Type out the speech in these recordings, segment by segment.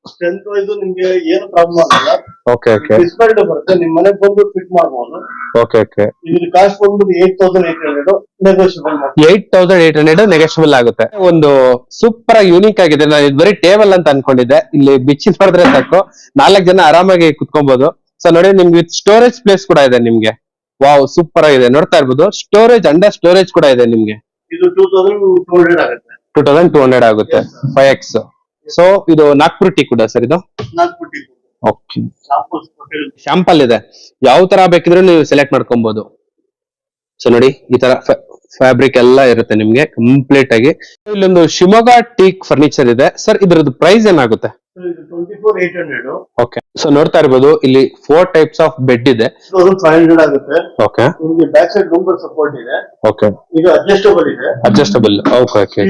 Strength wise ನಿಮ್ಗೆ ಏನು problem ಆಗಲ್ಲ. ಓಕೆ ಓಕೆ ಡಿಸ್ಪ್ಲೇಡ್ ಬರುತ್ತೆ, ನಿಮ್ ಮನೆಗೆ ಬಂದು ಫಿಟ್ ಮಾಡಬಹುದು. ಓಕೆ ಓಕೆ ಇದ್ರ ಕಾಸ್ಟ್ ಬಂದ್ಬಿಟ್ಟು 8800 ನೆಗೋಷಿಯಬಲ್. 8800 ನೆಗೋಷಿಯಬಲ್ ಆಗುತ್ತೆ. ಒಂದು ಸೂಪರ್ ಆಗಿ ಯೂನಿಕ್ ಆಗಿದೆ. ನಾನು ಇದು ಬರೀ ಟೇಬಲ್ ಅಂತ ಅನ್ಕೊಂಡಿದ್ದೆ. ಇಲ್ಲಿ ಬಿಚ್ಚಿ ಮಾಡಿದ್ರೆ ಸಾಕು, 4 ಜನ ಆರಾಮಾಗಿ ಕುತ್ಕೊಬಹುದು. ಸೊ ನೋಡಿ, ನಿಮ್ಗೆ ವಿತ್ ಸ್ಟೋರೇಜ್ ಪ್ಲೇಸ್ ಕೂಡ ಇದೆ ನಿಮ್ಗೆ. ವಾವ್, ಸೂಪರ್ ಆಗಿದೆ. ನೋಡ್ತಾ ಇರ್ಬೋದು, ಸ್ಟೋರೇಜ್ ಅಂಡರ್ ಸ್ಟೋರೇಜ್ ಕೂಡ ಇದೆ ನಿಮ್ಗೆ. ಇದು 2200 ಆಗುತ್ತೆ. 2200 ಆಗುತ್ತೆ. 5X. ಸೊ ಇದು ನಾಗ್ಪುರ್ ಟೀ ಕೂಡ ಸರ್, ಇದು ನಾಗ್ಪುರ್ ಟೀ. ಓಕೆ, ಶಾಂಪಲ್ ಇದೆ. ಯಾವ ತರ ಬೇಕಿದ್ರು ನೀವು ಸೆಲೆಕ್ಟ್ ಮಾಡ್ಕೊಬಹುದು. ಸೊ ನೋಡಿ, ಈ ತರ ಫ್ಯಾಬ್ರಿಕ್ ಎಲ್ಲ ಇರುತ್ತೆ ನಿಮ್ಗೆ ಕಂಪ್ಲೀಟ್ ಆಗಿ. ಇಲ್ಲೊಂದು ಶಿವಮೊಗ್ಗ ಟೀಕ್ ಫರ್ನಿಚರ್ ಇದೆ ಸರ್. ಇದ್ರದ್ದು ಪ್ರೈಸ್ ಏನಾಗುತ್ತೆ? 24,800. ಓಕೆ, ಸೊ ನೋಡ್ತಾ ಇರ್ಬೋದು, ಇಲ್ಲಿ 4 ಟೈಪ್ಸ್ ಆಫ್ ಬೆಡ್ ಇದೆ. 1500 ಆಗುತ್ತೆ. ಓಕೆ, ನಿಮಗೆ ಬ್ಯಾಕ್ ಸೈಡ್ ಲೂಂಬರ್ ಸಪೋರ್ಟ್ ಇದೆ. ಓಕೆ, ಇದು ಅಡ್ಜಸ್ಟಬಲ್ ಇದೆ. ಅಡ್ಜಸ್ಟಬಲ್. ಓಕೆ ಓಕೆ,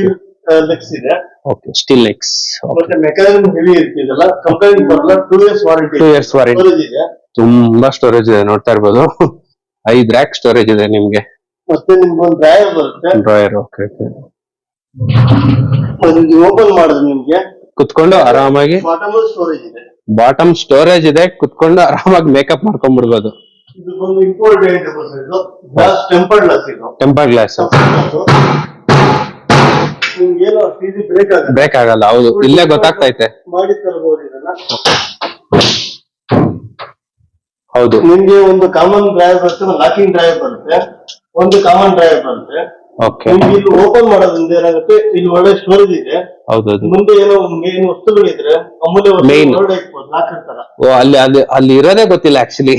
ಲೆಗ್ಸ್ ಇದೆ. Okay, steel legs. ಮತ್ತೆ ಮೆಕ್ಯಾನಿಕಲ್ ಹೆವಿ ಇರ್ತಿದಲ್ಲ, ಕಂಪನಿ ಬರಲ್ಲ. 2 ಇಯರ್ಸ್ ವಾರಂಟಿ. 2 ಇಯರ್ಸ್ ವಾರಂಟಿ ಇದೆ. ತುಂಬಾ ಸ್ಟೋರೇಜ್ ಇದೆ. ನೋಡ್ತಾ ಇರ್ಬೋದು, 5 ರ್ಯಾಕ್ ಸ್ಟೋರೇಜ್ ಇದೆ ನಿಮ್ಗೆ. ಮತ್ತೆ ನಿಮ್ಗೆ ಒಂದು ಡ್ರಾಯರ್ ಬರುತ್ತೆ. ಡ್ರಾಯರ್. ಓಕೆ ಓಕೆ, ಓಪನ್ ಮಾಡಿದ್ರೆ ನಿಮ್ಗೆ ಕುತ್ಕೊಂಡು ಆರಾಮಾಗಿ ಬಾಟಮ್ ಸ್ಟೋರೇಜ್ ಇದೆ. ಬಾಟಮ್ ಸ್ಟೋರೇಜ್ ಇದೆ, ಕುತ್ಕೊಂಡು ಆರಾಮಾಗಿ ಮೇಕಪ್ ಮಾಡ್ಕೊಂಡ್ಬಿಡ್ಬೋದು. ಇದು ಬಂದು ಇಂಪೋರ್ಟೆಡ್ ಗ್ಲಾಸ್, ಟೆಂಪರ್ಡ್ ಗ್ಲಾಸ್. ಇದು ಟೆಂಪರ್ ಗ್ಲಾಸ್. ನಿಮ್ಗೆ ಏನೋ ಈಸಿ ಬ್ರೇಕ್ ಆಗಲ್ಲ. ಹೌದು, ಇಲ್ಲೇ ಗೊತ್ತಾಗ್ತೈತೆ. ಮಾಡಿ ತರಬಹುದು ಇದನ್ನ. ಹೌದು, ನಿಮ್ಗೆ ಒಂದು ಕಾಮನ್ ಡ್ರೈವರ್ ಬರುತ್ತೆ, ಒಂದು ಲಾಕಿಂಗ್ ಡ್ರೈವರ್ ಬರುತ್ತೆ, ಒಂದು ಕಾಮನ್ ಡ್ರೈವರ್ ಬರುತ್ತೆ. ಓಕೆ, ನಿಮ್ಗೆ ಇಲ್ಲಿ ಓಪನ್ ಮಾಡೋದ್ರಿಂದ ಏನಾಗುತ್ತೆ, ಇಲ್ಲಿ ಒಳ್ಳೆ ಸ್ಟೋರೇಜ್ ಇದೆ. ಹೌದೌದು. ಮುಂದೆ ಏನೋ ಮೇನ್ ವಸ್ತುಗಳಿದ್ರೆ ಅಮೂಲ್ಯ Main. ಲಾಕರ್ ತರ. ಓ, ಅಲ್ಲಿ ಇರೋದೇ ಗೊತ್ತಿಲ್ಲ ಆಕ್ಚುಲಿ.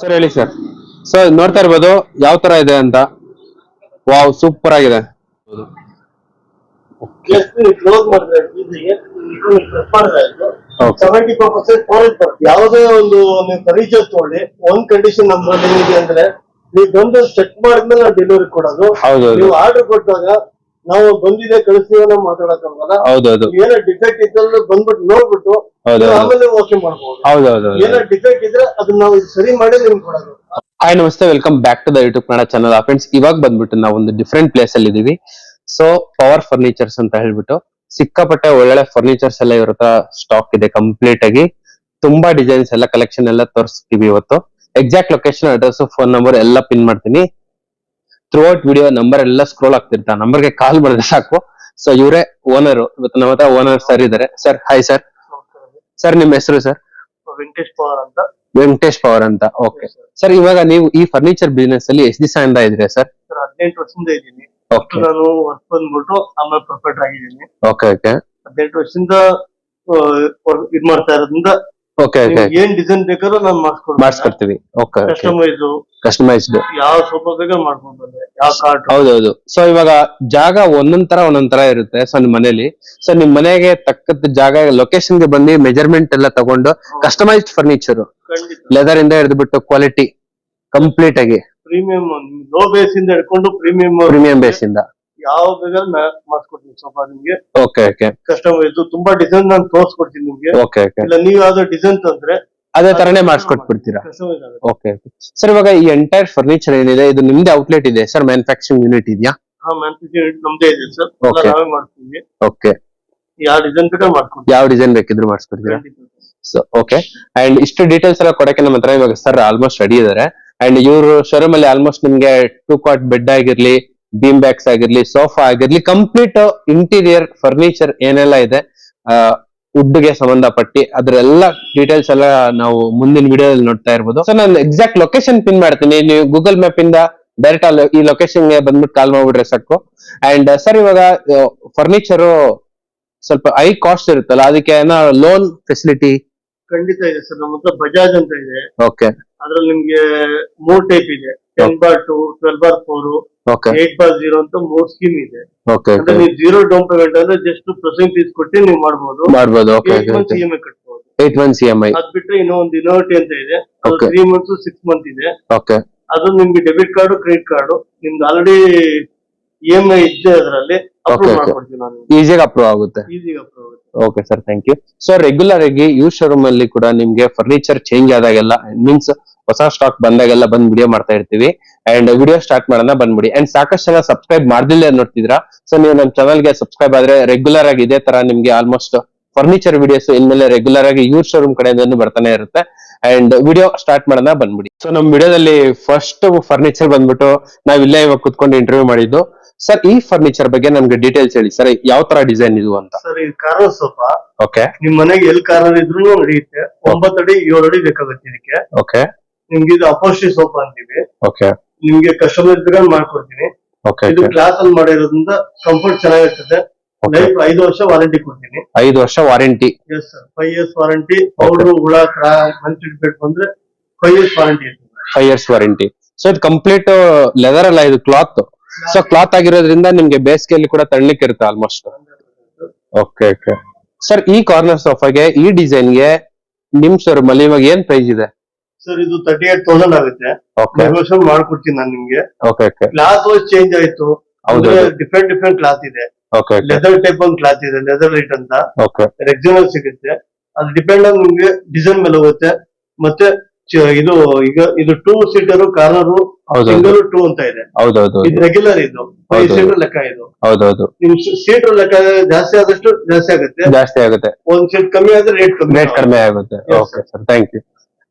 ಸರ್ ಹೇಳಿ ಸರ್. ಸೊ ನೋಡ್ತಾ ಇರ್ಬೋದು ಯಾವ ತರ ಇದೆ ಅಂತ. ವಾವ್, ಸೂಪರ್ ಆಗಿದೆ. ಕ್ಲೋಸ್ ಮಾಡಿದ್ರೆ 75% ಸ್ಟೋರೇಜ್ ಬರುತ್ತೆ. ಯಾವುದೇ ಒಂದು ನೀವು ಫರ್ನಿಚರ್ ತಗೊಳ್ಳಿ, ಒಂದ್ ಕಂಡೀಷನ್ ನಮ್ಮಲ್ಲಿ ಏನಿದೆ ಅಂದ್ರೆ, ನೀವು ಬಂದು ಚೆಕ್ ಮಾಡಿದ್ಮೇಲೆ ನಾವು ಡೆಲಿವರಿ ಕೊಡೋದು. ನೀವು ಆರ್ಡರ್ ಕೊಟ್ಟಾಗ ನಾವು ಬಂದಿದೆ ಕಳಿಸ್ತೀವಿ ನಾವು ಮಾತಾಡಕ್ಕಾಗಲ್ಲ. ಹೌದೌದು, ಏನೋ ಡಿಫೆಕ್ಟ್ ಇದ್ದಲ್ಲಿ ಬಂದ್ಬಿಟ್ಟು ನೋಡ್ಬಿಟ್ಟು ಆಮೇಲೆ ಓಕೆ ಮಾಡಬಹುದು. ಹೌದೌದು, ಏನೋ ಡಿಫೆಕ್ಟ್ ಇದ್ರೆ ಅದನ್ನ ನಾವು ಸರಿ ಮಾಡಿ ನಿಮ್ಗೆ ಕೊಡೋದು. ಹಾಯ್, ನಮಸ್ತೆ, welcome back to the YouTube Kannada channel. Friends, ಇವಾಗ ಬಂದ್ಬಿಟ್ಟು ನಾವು ಒಂದು ಡಿಫ್ರೆಂಟ್ ಪ್ಲೇಸ್ ಅಲ್ಲಿ ಇದೀವಿ. ಸೊ ಪವರ್ ಫರ್ನಿಚರ್ಸ್ ಅಂತ ಹೇಳ್ಬಿಟ್ಟು ಸಿಕ್ಕಾಪಟ್ಟೆ ಒಳ್ಳೆ ಫರ್ನಿಚರ್ಸ್ ಎಲ್ಲ ಇವ್ರ ಹತ್ರ ಸ್ಟಾಕ್ ಇದೆ ಕಂಪ್ಲೀಟ್ ಆಗಿ. ತುಂಬಾ ಡಿಸೈನ್ಸ್ ಎಲ್ಲ ಕಲೆಕ್ಷನ್ ಎಲ್ಲ ತೋರಿಸ್ತೀವಿ ಇವತ್ತು. Exact location, address, phone number ಎಲ್ಲ ಪಿನ್ ಮಾಡ್ತೀನಿ. ಥ್ರೂ ಔಟ್ ವಿಡಿಯೋ ನಂಬರ್ ಎಲ್ಲ ಸ್ಕ್ರೋಲ್ ಆಗ್ತಿರ್ತಾ, ನಂಬರ್ಗೆ ಕಾಲ್ ಮಾಡಿದ್ರೆ ಸಾಕು. ಸೊ ಇವರೇ ಓನರ್. ಇವತ್ತು ನಮ್ಮ ಹತ್ರ ಓನರ್ ಸರ್ ಇದಾರೆ. Sir hi sir. ಸರ್ ನಿಮ್ಮ ಹೆಸರು ಸರ್? ವೆಂಕಟೇಶ್ ಪವರ್ ಅಂತ. ವೆಂಕಟೇಶ್ ಪವರ್ ಅಂತ. ಓಕೆ ಸರ್, ಇವಾಗ ನೀವು ಈ ಫರ್ನಿಚರ್ ಬಿಸ್ನೆಸ್ ಅಲ್ಲಿ ಎಷ್ಟು ದಿವಸ ಇಂದ ಇದ್ರಿ ಸರ್? 18 ವರ್ಷದಿಂದ ಇದ್ದೀನಿ. ಓಕೆ, ನಾನು ವರ್ಕ್ ಬಂದ್ಬಿಟ್ಟು ಆಮೇಲೆ ಪ್ರೊಫೈಟರ್ ಆಗಿದ್ದೀನಿ. ಓಕೆ ಓಕೆ, 18 ವರ್ಷದಿಂದ ಇದ್ ಮಾಡ್ತಾ ಇರೋದ್ರಿಂದ ಓಕೆ ಓಕೆ, ಏನ್ ಡಿಸೈನ್ ಬೇಕಾದ್ರೂ ನಾನು ಮಾಡಿಸ್ಕೊಡ್ತೀವಿ. ಓಕೆ, ಕಸ್ಟಮೈಸ್ಡ್ ಯಾವ ಸೋಫಾ ಬೇಕಾದ್ರೂ ಮಾಡ್ಕೊಂಡು, ಯಾವ ಕಾರ್ಡ್. ಹೌದೌದು. ಸೊ ಇವಾಗ ಜಾಗ ಒಂದೊಂದ್ ತರ ಇರುತ್ತೆ. ಸೊ ನಿಮ್ ಮನೇಲಿ, ಸೊ ನಿಮ್ ಮನೆಗೆ ತಕ್ಕದ ಜಾಗ ಲೊಕೇಶನ್ ಗೆ ಬಂದು ಮೆಜರ್ಮೆಂಟ್ ಎಲ್ಲ ತಗೊಂಡು ಕಸ್ಟಮೈಸ್ಡ್ ಫರ್ನಿಚರ್, ಲೆದರ್ ಇಂದ ಹಿಡಿದ್ಬಿಟ್ಟು ಕ್ವಾಲಿಟಿ ಕಂಪ್ಲೀಟ್ ಆಗಿ ಪ್ರೀಮಿಯಂ, ಲೋ ಬೇಸ್ ಇಂದ ಹಿಡ್ಕೊಂಡು ಪ್ರೀಮಿಯಂ ಬೇಸ್ ಇಂದ ಯಾವ ಬೇಕಾದ್ರೂ ಮಾಡಿಸ್ಕೊಡ್ತೀನಿ ಸೋಫಾ ನಿಮ್ಗೆ. ಓಕೆ ಓಕೆ, ಕಸ್ಟಮೈಸ್ ತುಂಬಾ ಡಿಸೈನ್ ನಾನು ತೋರಿಸ್ಕೊಡ್ತೀನಿ ನಿಮ್ಗೆ. ಓಕೆ ಓಕೆ, ಇಲ್ಲ ನೀವು ಯಾವ್ದೋ ಡಿಸೈನ್ ತಂದ್ರೆ ಅದೇ ತರನೇ ಮಾಡಿಸ್ಕೊಟ್ಬಿಡ್ತೀರಾ? ಕಸ್ಟಮೈಸ್ ಆಗುತ್ತೆ. ಓಕೆ ಸರ್, ಇವಾಗ ಈ ಎಂಟೈರ್ ಫರ್ನಿಚರ್ ಏನಿದೆ ಇದು ನಿಮ್ದೇ ಔಟ್ಲೆಟ್ ಇದೆ ಸರ್? ಮ್ಯಾನುಫ್ಯಾಕ್ಚರಿಂಗ್ ಯೂನಿಟ್ ಇದೆಯಾ? ಮ್ಯಾನುಫ್ಯಾಕ್ಚರಿಂಗ್ ನಮ್ದೇ ಇದೆ ಸರ್. ನಾವೇ ಮಾಡ್ತೀವಿ. ಓಕೆ, ಯಾವ ಡಿಸೈನ್ ಬೇಕಾದ್ರೂ ಮಾಡ್ಕೊಡ್ತೀವಿ. ಯಾವ ಡಿಸೈನ್ ಬೇಕಿದ್ರು ಮಾಡಿಸ್ಕೊಡ್ತೀರಾ? ಸೊ ಓಕೆ, ಅಂಡ್ ಇಷ್ಟು ಡೀಟೇಲ್ಸ್ ಎಲ್ಲ ಕೊಡಕ್ಕೆ ನಮ್ಮ ಹತ್ರ ಇವಾಗ ಸರ್ ಆಲ್ಮೋಸ್ಟ್ ರೆಡಿ ಇದಾರೆ. ಅಂಡ್ ಇವ್ರು ಶೋರೂಮ್ ಅಲ್ಲಿ ಆಲ್ಮೋಸ್ಟ್ ನಿಮ್ಗೆ 2 ಕಾಟ್ ಬೆಡ್ ಆಗಿರ್ಲಿ, ಬೀಮ್ ಬ್ಯಾಗ್ಸ್ ಆಗಿರ್ಲಿ, ಸೋಫಾ ಆಗಿರ್ಲಿ, ಕಂಪ್ಲೀಟ್ ಇಂಟೀರಿಯರ್ ಫರ್ನಿಚರ್ ಏನೆಲ್ಲ ಇದೆ ವುಡ್ ಗೆ ಸಂಬಂಧಪಟ್ಟಿ ಅದ್ರೆಲ್ಲ ಡೀಟೇಲ್ಸ್ ಎಲ್ಲ ನಾವು ಮುಂದಿನ ವಿಡಿಯೋದಲ್ಲಿ ನೋಡ್ತಾ ಇರ್ಬೋದು. ಸೊ ನಾನು ಎಕ್ಸಾಕ್ಟ್ ಲೊಕೇಶನ್ ಪಿನ್ ಮಾಡ್ತೀನಿ. ನೀವು ಗೂಗಲ್ ಮ್ಯಾಪ್ ಇಂದ ಡೈರೆಕ್ಟ್ ಈ ಲೊಕೇಶನ್ ಗೆ ಬಂದ್ಬಿಟ್ಟು ಕಾಲ್ ಮಾಡ್ಬಿಟ್ರೆ ಸಾಕು. ಅಂಡ್ ಸರ್, ಇವಾಗ ಫರ್ನಿಚರ್ ಸ್ವಲ್ಪ ಹೈ ಕಾಸ್ಟ್ ಇರುತ್ತಲ್ಲ, ಅದಕ್ಕೆ ಏನೋ ಲೋನ್ ಫೆಸಿಲಿಟಿ? ಖಂಡಿತ ಇದೆ ಸರ್. ನಮ್ಮ ಹತ್ರ ಬಜಾಜ್ ಅಂತ ಇದೆ. ಓಕೆ, ಅದ್ರಲ್ಲಿ ನಿಮ್ಗೆ 3 ಟೈಪ್ ಇದೆ. 10/2, 12/4, 8/0 ಅಂತ 3 ಸ್ಕೀಮ್ ಇದೆ. ಅಂದ್ರೆ ನೀವು 0 ಡೌನ್ ಪೇಮೆಂಟ್ ಅಂದ್ರೆ ಜಸ್ಟ್ ಪ್ರೊಸೆಸಿಂಗ್ ಫೀಸ್ ಕೊಟ್ಟು ನೀವು ಮಾಡಬಹುದು. ಓಕೆ, 8 ಮಂತ್ಸ್ ಇಎಂಐ ಕಟ್ಬಹುದು. 8 ಮಂತ್ಸ್ ಇಎಂಐ. ಅದ್ ಬಿಟ್ರೆ ಇನ್ನೊಂದು ಇನೋವೇಟಿ ಅಂತ ಇದೆ. ಅದು 3 ಮಂತ್ಸ್ 6 ಮಂತ್ ಇದೆ. ಓಕೆ, ಅದು ನಿಮ್ಗೆ ಡೆಬಿಟ್ ಕಾರ್ಡ್, ಕ್ರೆಡಿಟ್ ಕಾರ್ಡ್, ನಿಮ್ದು ಆಲ್ರೆಡಿ ಇಎಂಐ ಇದ್ದೆ ಅದರಲ್ಲಿ ಅಪ್ರೂವ್ ಮಾಡ್ಕೊಡ್ತೀನಿ ನಾನು. ಈಸಿಯಾಗಿ ಅಪ್ರೂವ್ ಆಗುತ್ತೆ. Okay sir, thank you. So regular ಆಗಿ ಯೂಸ್ ಶೋರೂಮ್ ಅಲ್ಲಿ ಕೂಡ ನಿಮ್ಗೆ ಫರ್ನಿಚರ್ ಚೇಂಜ್ ಆದಾಗೆಲ್ಲ, ಮೀನ್ಸ್ ಹೊಸ ಸ್ಟಾಕ್ ಬಂದಾಗೆಲ್ಲ ಬಂದ್ ವಿಡಿಯೋ ಮಾಡ್ತಾ ಇರ್ತೀವಿ. ಅಂಡ್ ವಿಡಿಯೋ ಸ್ಟಾರ್ಟ್ ಮಾಡೋಣ, ಬಂದ್ಬಿಡಿ. ಅಂಡ್ ಸಾಕಷ್ಟು ಜನ ಸಬ್ಸ್ಕ್ರೈಬ್ ಮಾಡ್ದಿಲ್ಲ ನೋಡ್ತಿದ್ರಾ. ಸೊ ನೀವು ನಮ್ಮ ಚಾನಲ್ ಗೆ ಸಬ್ಸ್ಕ್ರೈಬ್ ಆದ್ರೆ ರೆಗ್ಯುಲರ್ ಆಗಿ ಇದೇ ತರ ನಿಮ್ಗೆ ಆಲ್ಮೋಸ್ಟ್ ಫರ್ನಿಚರ್ ವಿಡಿಯೋಸ್ ಇನ್ಮೇಲೆ ರೆಗ್ಯುಲರ್ ಆಗಿ ಯೂರ್ ಶೋರೂಮ್ ಕಡೆಯಿಂದ ಬರ್ತಾನೆ ಇರುತ್ತೆ. ಅಂಡ್ ವಿಡಿಯೋ ಸ್ಟಾರ್ಟ್ ಮಾಡೋಣ ಬಂದ್ಬಿಡಿ. ಸೊ ನಮ್ ವಿಡಿಯೋದಲ್ಲಿ ಫಸ್ಟ್ ಫರ್ನಿಚರ್ ಬಂದ್ಬಿಟ್ಟು ನಾವ್ ಇಲ್ಲೇ ಇವಾಗ ಕುತ್ಕೊಂಡು ಇಂಟರ್ವ್ಯೂ ಮಾಡಿದ್ದು. ಸರ್ ಈ ಫರ್ನಿಚರ್ ಬಗ್ಗೆ ನಮ್ಗೆ ಡೀಟೇಲ್ಸ್ ಹೇಳಿ ಸರ್, ಯಾವ ತರ ಡಿಸೈನ್ ಇದು ಅಂತ. ಸರ್ ಇದು ಕಾರ್ನರ್ ಸೋಫಾ. ಓಕೆ. ನಿಮ್ ಮನೆಗೆ ಎಲ್ಲಿ ಕಾರ್ನರ್ ಇದ್ರು ನಡೆಯುತ್ತೆ. 9 ಅಡಿ 7 ಅಡಿ ಬೇಕಾಗುತ್ತೆ ಇದಕ್ಕೆ. ಓಕೆ. ನಿಮ್ಗೆ ಇದು ಅಪೋಸ್ಟ್ರಿ ಸೋಫಾ ಅಂತೀವಿ. ಓಕೆ. ನಿಮ್ಗೆ ಕಸ್ಟಮೈಸ್ ಮಾಡ್ಕೊಡ್ತೀನಿ. ಓಕೆ. ಇದು ಗ್ಲಾಸ್ ಅಲ್ಲಿ ಮಾಡಿರೋದ್ರಿಂದ ಕಂಫರ್ಟ್ ಚೆನ್ನಾಗಿರ್ತದೆ. ಲೈಫ್ 5 ವರ್ಷ ವಾರಂಟಿ ಕೊಡ್ತೀನಿ. 5 ವರ್ಷ warranty. Yes sir, 5 years warranty. Powder ಹುಳ ಮಂಚಿಡ್ಬೇಕು ಅಂದ್ರೆ 5 years ವಾರಂಟಿ ಇರ್ತದೆ. 5 years ವಾರಂಟಿ. ಸೊ ಇದು ಕಂಪ್ಲೀಟ್ ಲೆದರ್ ಅಲ್ಲ, ಇದು ಕ್ಲಾತ್. ಸೊ ಕ್ಲಾತ್ ಆಗಿರೋದ್ರಿಂದ ನಿಮ್ಗೆ ಬೇಸಿಗೆಯಲ್ಲಿ ಕೂಡ ತಣ್ಣಕ್ಕೆ ಇರುತ್ತೆ ಆಲ್ಮೋಸ್ಟ್. ಓಕೆ ಓಕೆ ಸರ್, ಈ ಕಾರ್ನರ್ ಸೋಫಾಗೆ ಈ ಡಿಸೈನ್ಗೆ ನಿಮ್ ಶೋರೂಮ್ ಅಲ್ಲಿ ಇವಾಗ ಏನ್ ಪ್ರೈಸ್ ಇದೆ ಸರ್? ಇದು 38,000 ಆಗುತ್ತೆ. ನೆಗೋಷಿಯೇಟ್ ಮಾಡ್ಕೊಡ್ತೀನಿ ನಾನು ನಿಮ್ಗೆ. Okay okay. Cloth wise change ಆಯ್ತು. ಡಿಫ್ರೆಂಟ್ ಕ್ಲಾತ್ ಇದೆ. ಓಕೆ. ಲೆದರ್ ಟೈಪ್ ಒಂದು ಕ್ಲಾತ್ ಇದೆ, ಲೆದರ್ ಲೈಟ್ ಅಂತ. ಓಕೆ. ರೆಗ್ಯುಲರ್ ಸಿಗುತ್ತೆ. ಅದು ಡಿಪೆಂಡ್ ಆಗಿ ನಿಮ್ಗೆ ಡಿಸೈನ್ ಮೇಲೆ ಹೋಗುತ್ತೆ. ಮತ್ತೆ ಇದು ಈಗ ಇದು 2 ಸೀಟರ್ ಕಾರ್ನರ್, ಸಿಂಗಲ್ 2 ಅಂತ ಇದೆ. ಹೌದೌದು. ಇದು ರೆಗ್ಯುಲರ್, ಇದು 5 ಸೀಟರ್ ಲೆಕ್ಕ. ಇದು ಹೌದೌದು. ನಿಮ್ ಸೀಟರ್ ಲೆಕ್ಕ ಜಾಸ್ತಿ ಆದಷ್ಟು ಜಾಸ್ತಿ ಆಗುತ್ತೆ. ಒಂದ್ ಸೀಟ್ ಕಮ್ಮಿ ಆದ್ರೆ ರೇಟ್ ಕಡಿಮೆ ಆಗುತ್ತೆ. Okay sir, thank you.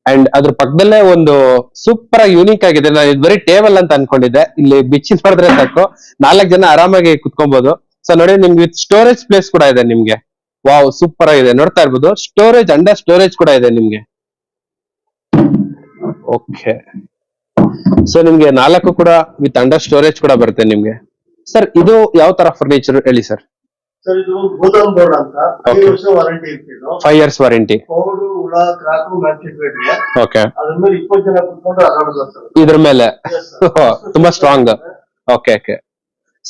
And ಅದ್ರ ಪಕ್ಕದಲ್ಲೇ ಒಂದು ಸೂಪರ್ ಯೂನಿಕ್ ಆಗಿದೆ. ನಾನು ಇದು ಬರೀ ಟೇಬಲ್ ಅಂತ ಅನ್ಕೊಂಡಿದ್ದೆ. ಇಲ್ಲಿ ಬಿಚ್ಚಿ ಮಾಡಿದ್ರೆ ಸಾಕು 4 ಜನ ಆರಾಮಾಗಿ ಕುತ್ಕೊಬಹುದು. ಸೊ ನೋಡಿ, ನಿಮ್ಗೆ ವಿತ್ ಸ್ಟೋರೇಜ್ ಪ್ಲೇಸ್ ಕೂಡ ಇದೆ ನಿಮ್ಗೆ. ವಾವ್, ಸೂಪರ್ ಆಗಿದೆ, ನೋಡ್ತಾ ಇರ್ಬೋದು. ಸ್ಟೋರೇಜ್ ಅಂಡರ್ ಸ್ಟೋರೇಜ್ ಕೂಡ ಇದೆ ನಿಮ್ಗೆ. ಓಕೆ. ಸೊ ನಿಮ್ಗೆ 4 ಕೂಡ ವಿತ್ ಅಂಡರ್ ಸ್ಟೋರೇಜ್ ಕೂಡ ಬರುತ್ತೆ ನಿಮ್ಗೆ. ಸರ್ ಇದು ಯಾವ ತರ ಫರ್ನಿಚರ್ ಹೇಳಿ ಸರ್? ಸರ್ ಇದು ಗೋದಾಮ್ ಬೋರ್ಡ್ ಅಂತ 5 ವರ್ಷ ವಾರಂಟಿ ಇರ್ತಿದ್ದು. 5 years warranty. ಪೌಡರ್ ಹುಳ ಕ್ರಾಕು ಮ್ಯಾಚಿಡ್ಬೇಡ್ರಿ. ಓಕೆ. ಅದ್ರ ಮೇಲೆ 20 ಜನ ಕುತ್ಕೊಂಡು ಆಡೋದು ಇದ್ರ ಮೇಲೆ ತುಂಬಾ strong. Okay okay.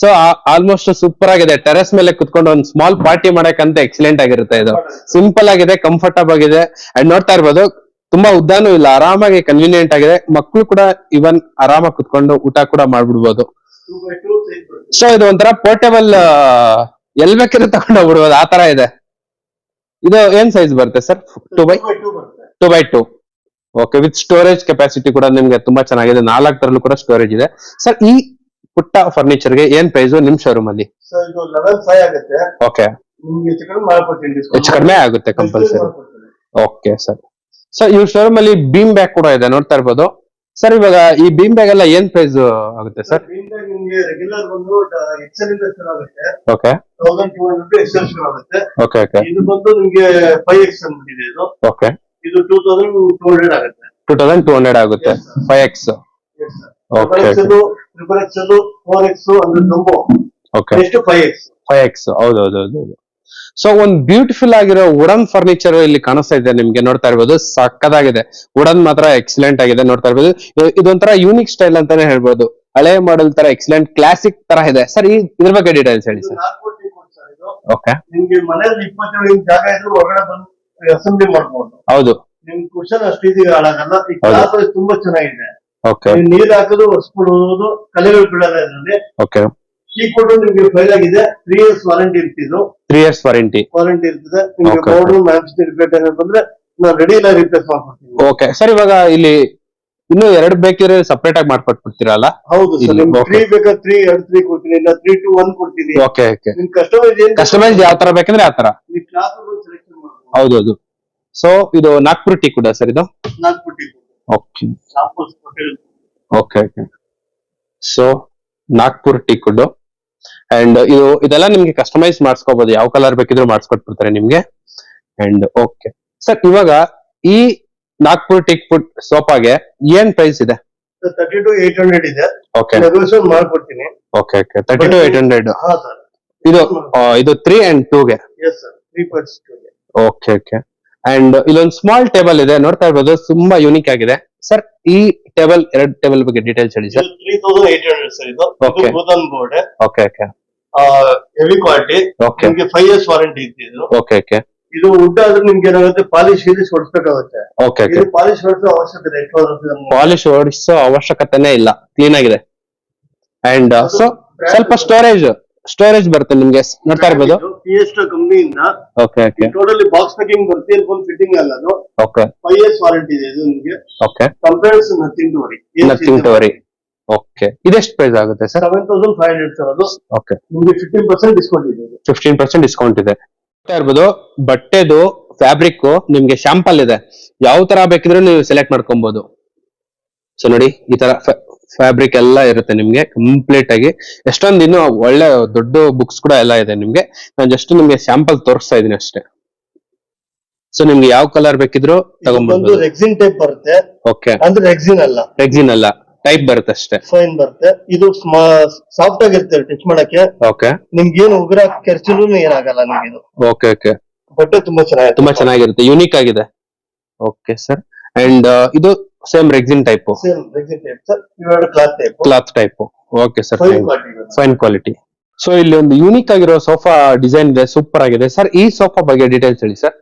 So almost super ಆಗಿದೆ. ಟೆರೆಸ್ ಮೇಲೆ ಕುತ್ಕೊಂಡು ಒಂದು ಸ್ಮಾಲ್ ಪಾರ್ಟಿ ಮಾಡಕ್ಕಂತ ಎಕ್ಸಲೆಂಟ್ ಆಗಿರುತ್ತೆ. ಇದು ಸಿಂಪಲ್ ಆಗಿದೆ, ಕಂಫರ್ಟಬಲ್ ಆಗಿದೆ. ಅಂಡ್ ನೋಡ್ತಾ ಇರ್ಬೋದು, ತುಂಬಾ ಉದ್ದಾನೂ ಇಲ್ಲ, ಆರಾಮಾಗಿ ಕನ್ವೀನಿಯಂಟ್ ಆಗಿದೆ. ಮಕ್ಕಳು ಕೂಡ ಇವನ್ ಆರಾಮಾಗಿ ಕುತ್ಕೊಂಡು ಊಟ ಕೂಡ ಮಾಡ್ಬಿಡ್ಬೋದು. ಸೊ ಇದು ಒಂಥರ ಪೋರ್ಟೇಬಲ್, ಎಲ್ ಬೇಕಾದ್ರೆ ತಗೊಂಡು ಹೋಗ್ಬಿಡ್ಬೋದು, ಆ ತರ ಇದೆ. ಇದು ಏನ್ ಸೈಜ್ ಬರುತ್ತೆ sir? 2x2. Okay. With storage capacity ಕೂಡ ನಿಮ್ಗೆ ತುಂಬಾ ಚೆನ್ನಾಗಿದೆ. 4 ತರಲ್ಲೂ ಕೂಡ ಸ್ಟೋರೇಜ್ ಇದೆ. ಸರ್ ಈ ಪುಟ್ಟ ಫರ್ನಿಚರ್ ಗೆ ಏನ್ ಪ್ರೈಸ್ ನಿಮ್ ಶೋರೂಮ್ ಅಲ್ಲಿ? ಸರ್ ಇದು 11,500 ಆಗುತ್ತೆ. ಓಕೆ. ನಿಮ್ಗೆ ಹೆಚ್ಚು ಕಡಿಮೆ ಆಗುತ್ತೆ ಕಂಪಲ್ಸರಿ. Okay sir. ಸೊ ಈ ಶೋರೂಮ್ ಅಲ್ಲಿ ಬೀಮ್ ಬ್ಯಾಗ್ ಕೂಡ ಇದೆ, ನೋಡ್ತಾ ಇರ್ಬೋದು. ಸರ್ ಇವಾಗ ಈ ಬೀಮ್ ಬ್ಯಾಗ್ ಎಲ್ಲ ಏನ್ ಪ್ರೈಸ್ ಆಗುತ್ತೆ ಸರ್? ಬೀಮ್ ಬ್ಯಾಗ್ ನಿಮ್ಗೆ ರೆಗ್ಯುಲರ್ ಬಂದು ಎಕ್ಸೆಲ್ ಇಂದ ಶುರು ಆಗುತ್ತೆ. ಓಕೆ. 1200 ಎಕ್ಸೆಲ್ ಶುರು ಆಗುತ್ತೆ. Okay okay. ಇದು ಬಂದು ನಿಮ್ಗೆ 5x ಅಂತಿದೆ ಇದು. ಓಕೆ. ಇದು 2200 ಆಗುತ್ತೆ. 2200 ಆಗುತ್ತೆ. 5x. ಓಕೆ. 3x 4x ಅಂದ್ರೆ ತುಂಬಾ. ಓಕೆ. Next 5x. ಹೌದೌದು. ಸೊ ಒಂದ್ ಬ್ಯೂಟಿಫುಲ್ ಆಗಿರೋ ವುಡನ್ ಫರ್ನಿಚರ್ ಇಲ್ಲಿ ಕಾಣಿಸ್ತಾ ಇದೆ ನಿಮ್ಗೆ, ನೋಡ್ತಾ ಇರ್ಬೋದು. ಸಕ್ಕದಾಗಿದೆ. ವುಡನ್ ಮಾತ್ರ ಎಕ್ಸಲೆಂಟ್ ಆಗಿದೆ, ನೋಡ್ತಾ ಇರ್ಬೋದು. ಇದೊಂಥರ ಯೂನಿಕ್ ಸ್ಟೈಲ್ ಅಂತಾನೆ ಹೇಳ್ಬೋದು. ಹಳೆ ಮಾಡೆಲ್ ತರ ಎಕ್ಸಲೆಂಟ್ ಕ್ಲಾಸಿಕ್ ತರ ಇದೆ. ಸರ್ ಇದ್ರ ಬಗ್ಗೆ ಡೀಟೇಲ್ಸ್ ಹೇಳಿ ಸರ್. ಓಕೆ. ನಿಮ್ಗೆ ಮನೆಯಲ್ಲಿ 27 ಇಂಚ್ ಜಾಗ ಇದ್ರು ಹೊರಗಡೆ ಬಂದು ಅಸೆಂಬ್ಲಿ ಮಾಡ್ಬೋದು. ಹೌದು. ನಿಮ್ ಕುಶನ್ ಅಷ್ಟು ಈಸಿ ಹಾಳಾಗಲ್ಲ. ಈ ಕ್ಲಾತ್ ತುಂಬಾ ಚೆನ್ನಾಗಿದೆ. ಓಕೆ. ನೀರ್ ಹಾಕೋದು, ಹೊಸ್ಬಿಡುವುದು, ಕಲೆಗಳು ಬಿಡಲ್ಲ ಇದರಲ್ಲಿ. ಓಕೆ. ಈ ಕೊಟ್ಟು ನಿಮ್ಗೆ ಫೈಲ್ ಆಗಿದೆ. 3 years ವಾರಂಟಿ ಇರ್ತಿದ್ದು. 3 years ವಾರಂಟಿ ಇರ್ತದೆ. ನಿಮ್ಗೆ ಪೌಡರ್ ಮ್ಯಾಚ್ ರಿಪೇರ್ ಬಂದ್ರೆ ನಾನು ರೆಡಿ ಇಲ್ಲ ರಿಪ್ಲೇಸ್ ಮಾಡ್ಕೊಡ್ತೀನಿ. Okay sir. ಇವಾಗ ಇಲ್ಲಿ ಇನ್ನು 2 ಬೇಕಿದ್ರೆ ಸಪರೇಟ್ ಆಗಿ ಮಾಡ್ಕೊಟ್ಬಿಡ್ತೀರಲ್ಲ? ಹೌದು ಸರ್. ನಿಮ್ಗೆ 3 ಬೇಕಾದ್ರೆ 3 2 3 ಕೊಡ್ತೀನಿ, ಇಲ್ಲ 3 to 1 ಕೊಡ್ತೀನಿ. Okay okay. ನಿಮ್ ಕಸ್ಟಮೈಸ್ ಯಾವ ತರ ಬೇಕಂದ್ರೆ ಆ ತರ. ನೀವು ಕ್ಲಾಸ್ ಸೆಲೆಕ್ಷನ್ ಮಾಡ್ಬೋದು. ಹೌದೌದು. ಸೊ ಇದು ನಾಗ್ಪುರ್ ಟೀ ಕೂಡ ಸರ್? ಇದು Nagpur tea. Okay okay okay. So Nagpur teak wood. And ಇದೆಲ್ಲ ನಿಮ್ಗೆ ಕಸ್ಟಮೈಸ್ ಮಾಡಿಸ್ಕೋಬಹುದು, ಯಾವ ಕಲರ್ ಬೇಕಿದ್ರು ಮಾಡಿಸ್ಕೊಟ್ಬಿಡ್ತಾರೆ ನಿಮ್ಗೆ. ಅಂಡ್ ಓಕೆ ಸರ್, ಇವಾಗ ಈ ನಾಗ್ಪುರ್ ಟೀಕ್ ಫುಡ್ ಸೋಫಾಗೆ ಏನ್ ಪ್ರೈಸ್ ಇದೆ? 32,800 ಇದೆ. ಓಕೆ. ನೆಗೋಷಿಯೇಟ್ ಮಾಡ್ಕೊಡ್ತೀನಿ. Okay okay. 32,800. ಹಾ ಸರ್. ಇದು 3 and 2 ಗೆ? ಎಸ್ ಸರ್, 3.2 ಗೆ. Okay okay. ಅಂಡ್ ಇಲ್ಲೊಂದು ಸ್ಮಾಲ್ ಟೇಬಲ್ ಇದೆ, ನೋಡ್ತಾ ಇರ್ಬೋದು. ತುಂಬಾ ಯೂನಿಕ್ ಆಗಿದೆ. ಸರ್ ಈ ಟೇಬಲ್, 2 ಟೇಬಲ್ ಬಗ್ಗೆ ಡೀಟೇಲ್ಸ್ ಹೇಳಿ ಸರ್. 3,800 ಸರ್. ಇದು ಗೋದಾಮ್ board. Okay okay. Heavy quality. Okay. ನಿಮ್ಗೆ 5 years ವಾರಂಟಿ ಇದ್ದು. Okay okay. ಇದು ವುಡ್ ಆದ್ರೆ ನಿಮ್ಗೆ ಏನಾಗುತ್ತೆ, ಪಾಲಿಶ್ ಹೊಡಿಸ್ಬೇಕಾಗುತ್ತೆ. Okay okay. ಪಾಲಿಶ್ ಹೊಡಿಸೋ ಅವಶ್ಯಕತೆ ಪಾಲಿಶ್ ಹೊಡಿಸೋ ಅವಶ್ಯಕತೆನೇ ಇಲ್ಲ, ಕ್ಲೀನ್ ಆಗಿದೆ. ಅಂಡ್ ಸೊ ಸ್ವಲ್ಪ ಸ್ಟೋರೇಜ್ ಬರುತ್ತೆ ನಿಮ್ಗೆ, ನೋಡ್ತಾ ಇರ್ಬೋದು. ಪಿಎಸ್ಟೋ ಕಂಪನಿಯಿಂದ. Okay okay. Totally box packing ಬರುತ್ತೆ, ಫುಲ್ ಫಿಟ್ಟಿಂಗ್ ಅಲ್ಲ ಅದು. ಓಕೆ. 5 years ವಾರಂಟಿ ಇದೆ ಇದು ನಿಮ್ಗೆ. Okay. Compares nothing to worry. Okay. ಇದೆಷ್ಟು ಪ್ರೈಸ್ ಆಗುತ್ತೆ ಸರ್? 7,500 ಸರ್ ಅದು. ಓಕೆ. ನಿಮ್ಗೆ 15% ಡಿಸ್ಕೌಂಟ್ ಇದೆ. 15% ಡಿಸ್ಕೌಂಟ್ ಇದೆ. ಇರ್ಬೋದು ಬಟ್ಟೆದು ಫ್ಯಾಬ್ರಿಕ್ ನಿಮ್ಗೆ ಶಾಂಪಲ್ ಇದೆ, ಯಾವ ತರ ಬೇಕಿದ್ರು ನೀವು ಸೆಲೆಕ್ಟ್ ಮಾಡ್ಕೊಬಹುದು. ಸೊ ನೋಡಿ ಈ ತರ ಫ್ಯಾಬ್ರಿಕ್ ಎಲ್ಲ ಇರುತ್ತೆ ನಿಮ್ಗೆ ಕಂಪ್ಲೀಟ್ ಆಗಿ. ಎಷ್ಟೊಂದು ಇನ್ನು ಒಳ್ಳೆ ದೊಡ್ಡ ಬುಕ್ಸ್ ಕೂಡ ಎಲ್ಲ ಇದೆ ನಿಮ್ಗೆ. ನಾನು ಜಸ್ಟ್ ನಿಮ್ಗೆ ಸ್ಯಾಂಪಲ್ ತೋರಿಸ್ತಾ ಇದೀನಿ ಅಷ್ಟೇ. ಸೊ ನಿಮ್ಗೆ ಯಾವ ಕಲರ್ ಬೇಕಿದ್ರು ತಗೊಂಡ್ಬೋದು. ರೆಕ್ಸಿನ್ ಟೈಪ್ ಬರುತ್ತೆ. ಓಕೆ, ಅಂದ್ರೆ ರೆಕ್ಸಿನ್ ಅಲ್ಲ ಟೈಪ್ ಬರುತ್ತೆ ಅಷ್ಟೇ. ಫೈನ್ ಬರುತ್ತೆ. ಇದು ಸಾಫ್ಟ್ ಆಗಿರುತ್ತೆ ಟಚ್ ಮಾಡಕ್ಕೆ. ಓಕೆ, ನಿಮ್ಗೆ ಏನು ಉಗುರ ಕೆರ್ಚಿಲೂ ಏನಾಗಲ್ಲ ನಿಮ್ಗೆ. ಇದು ಓಕೆ ಓಕೆ, ಬಟ್ಟೆ ತುಂಬಾ ಚೆನ್ನಾಗಿರುತ್ತೆ, ಯೂನಿಕ್ ಆಗಿದೆ. ಓಕೆ ಸರ್, ಅಂಡ್ ಇದು same rexine type sir, cloth type. Okay sir, fine quality. So ಇಲ್ಲಿ ಒಂದು ಯೂನಿಕ್ ಆಗಿರೋ ಸೋಫಾ ಡಿಸೈನ್ ಇದೆ, ಸೂಪರ್ ಆಗಿದೆ ಸರ್. ಈ ಸೋಫಾ ಬಗ್ಗೆ ಡೀಟೇಲ್ಸ್ ಹೇಳಿ ಸರ್.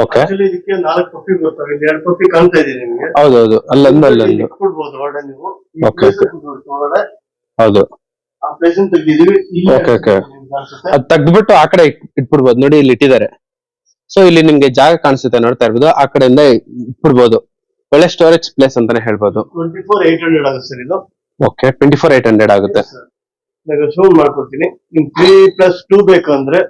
ಓಕೆ, ಇದಕ್ಕೆ 4 ಪಪ್ಪಿ ಬರ್ತವೆ, 2 ಪಪ್ಪಿ ಕಾಣ್ತಾ ಇದೆ ನಿಮ್ಗೆ. ಹೌದೌದು, ಅಲ್ಲೊಂದು ಕೊಡ್ಬೋದು ಒಳಗಡೆ ನೀವು. ಓಕೆ, ಹೌದು. ಆ ಪ್ಲೇಸ್ ತೆಗ್ದಿದೀವಿ. ಓಕೆ ಓಕೆ, ಅದ್ ತೆಗ್ದ್ಬಿಟ್ಟು ಆ ಕಡೆ ಇಟ್ಬಿಡ್ಬೋದು. ನೋಡಿ ಇಲ್ಲಿ ಇಟ್ಟಿದ್ದಾರೆ. ಸೊ ಇಲ್ಲಿ ನಿಮ್ಗೆ ಜಾಗ ಕಾಣಿಸುತ್ತೆ, ನೋಡ್ತಾ ಇರ್ಬೋದು. ಆ ಕಡೆಯಿಂದ ಇಟ್ಬಿಡ್ಬೋದು. ಒಳ್ಳೆ ಸ್ಟೋರೇಜ್ ಪ್ಲೇಸ್ ಅಂತಾನೆ ಹೇಳ್ಬೋದು. 24,800 ಆಗುತ್ತೆ ಸರ್ ಇದು. ಓಕೆ, 24,800 ಆಗುತ್ತೆ. ಶೋ ಮಾಡ್ಕೊಡ್ತೀನಿ. ನಿಮ್ 3+2 ಬೇಕು ಅಂದ್ರೆ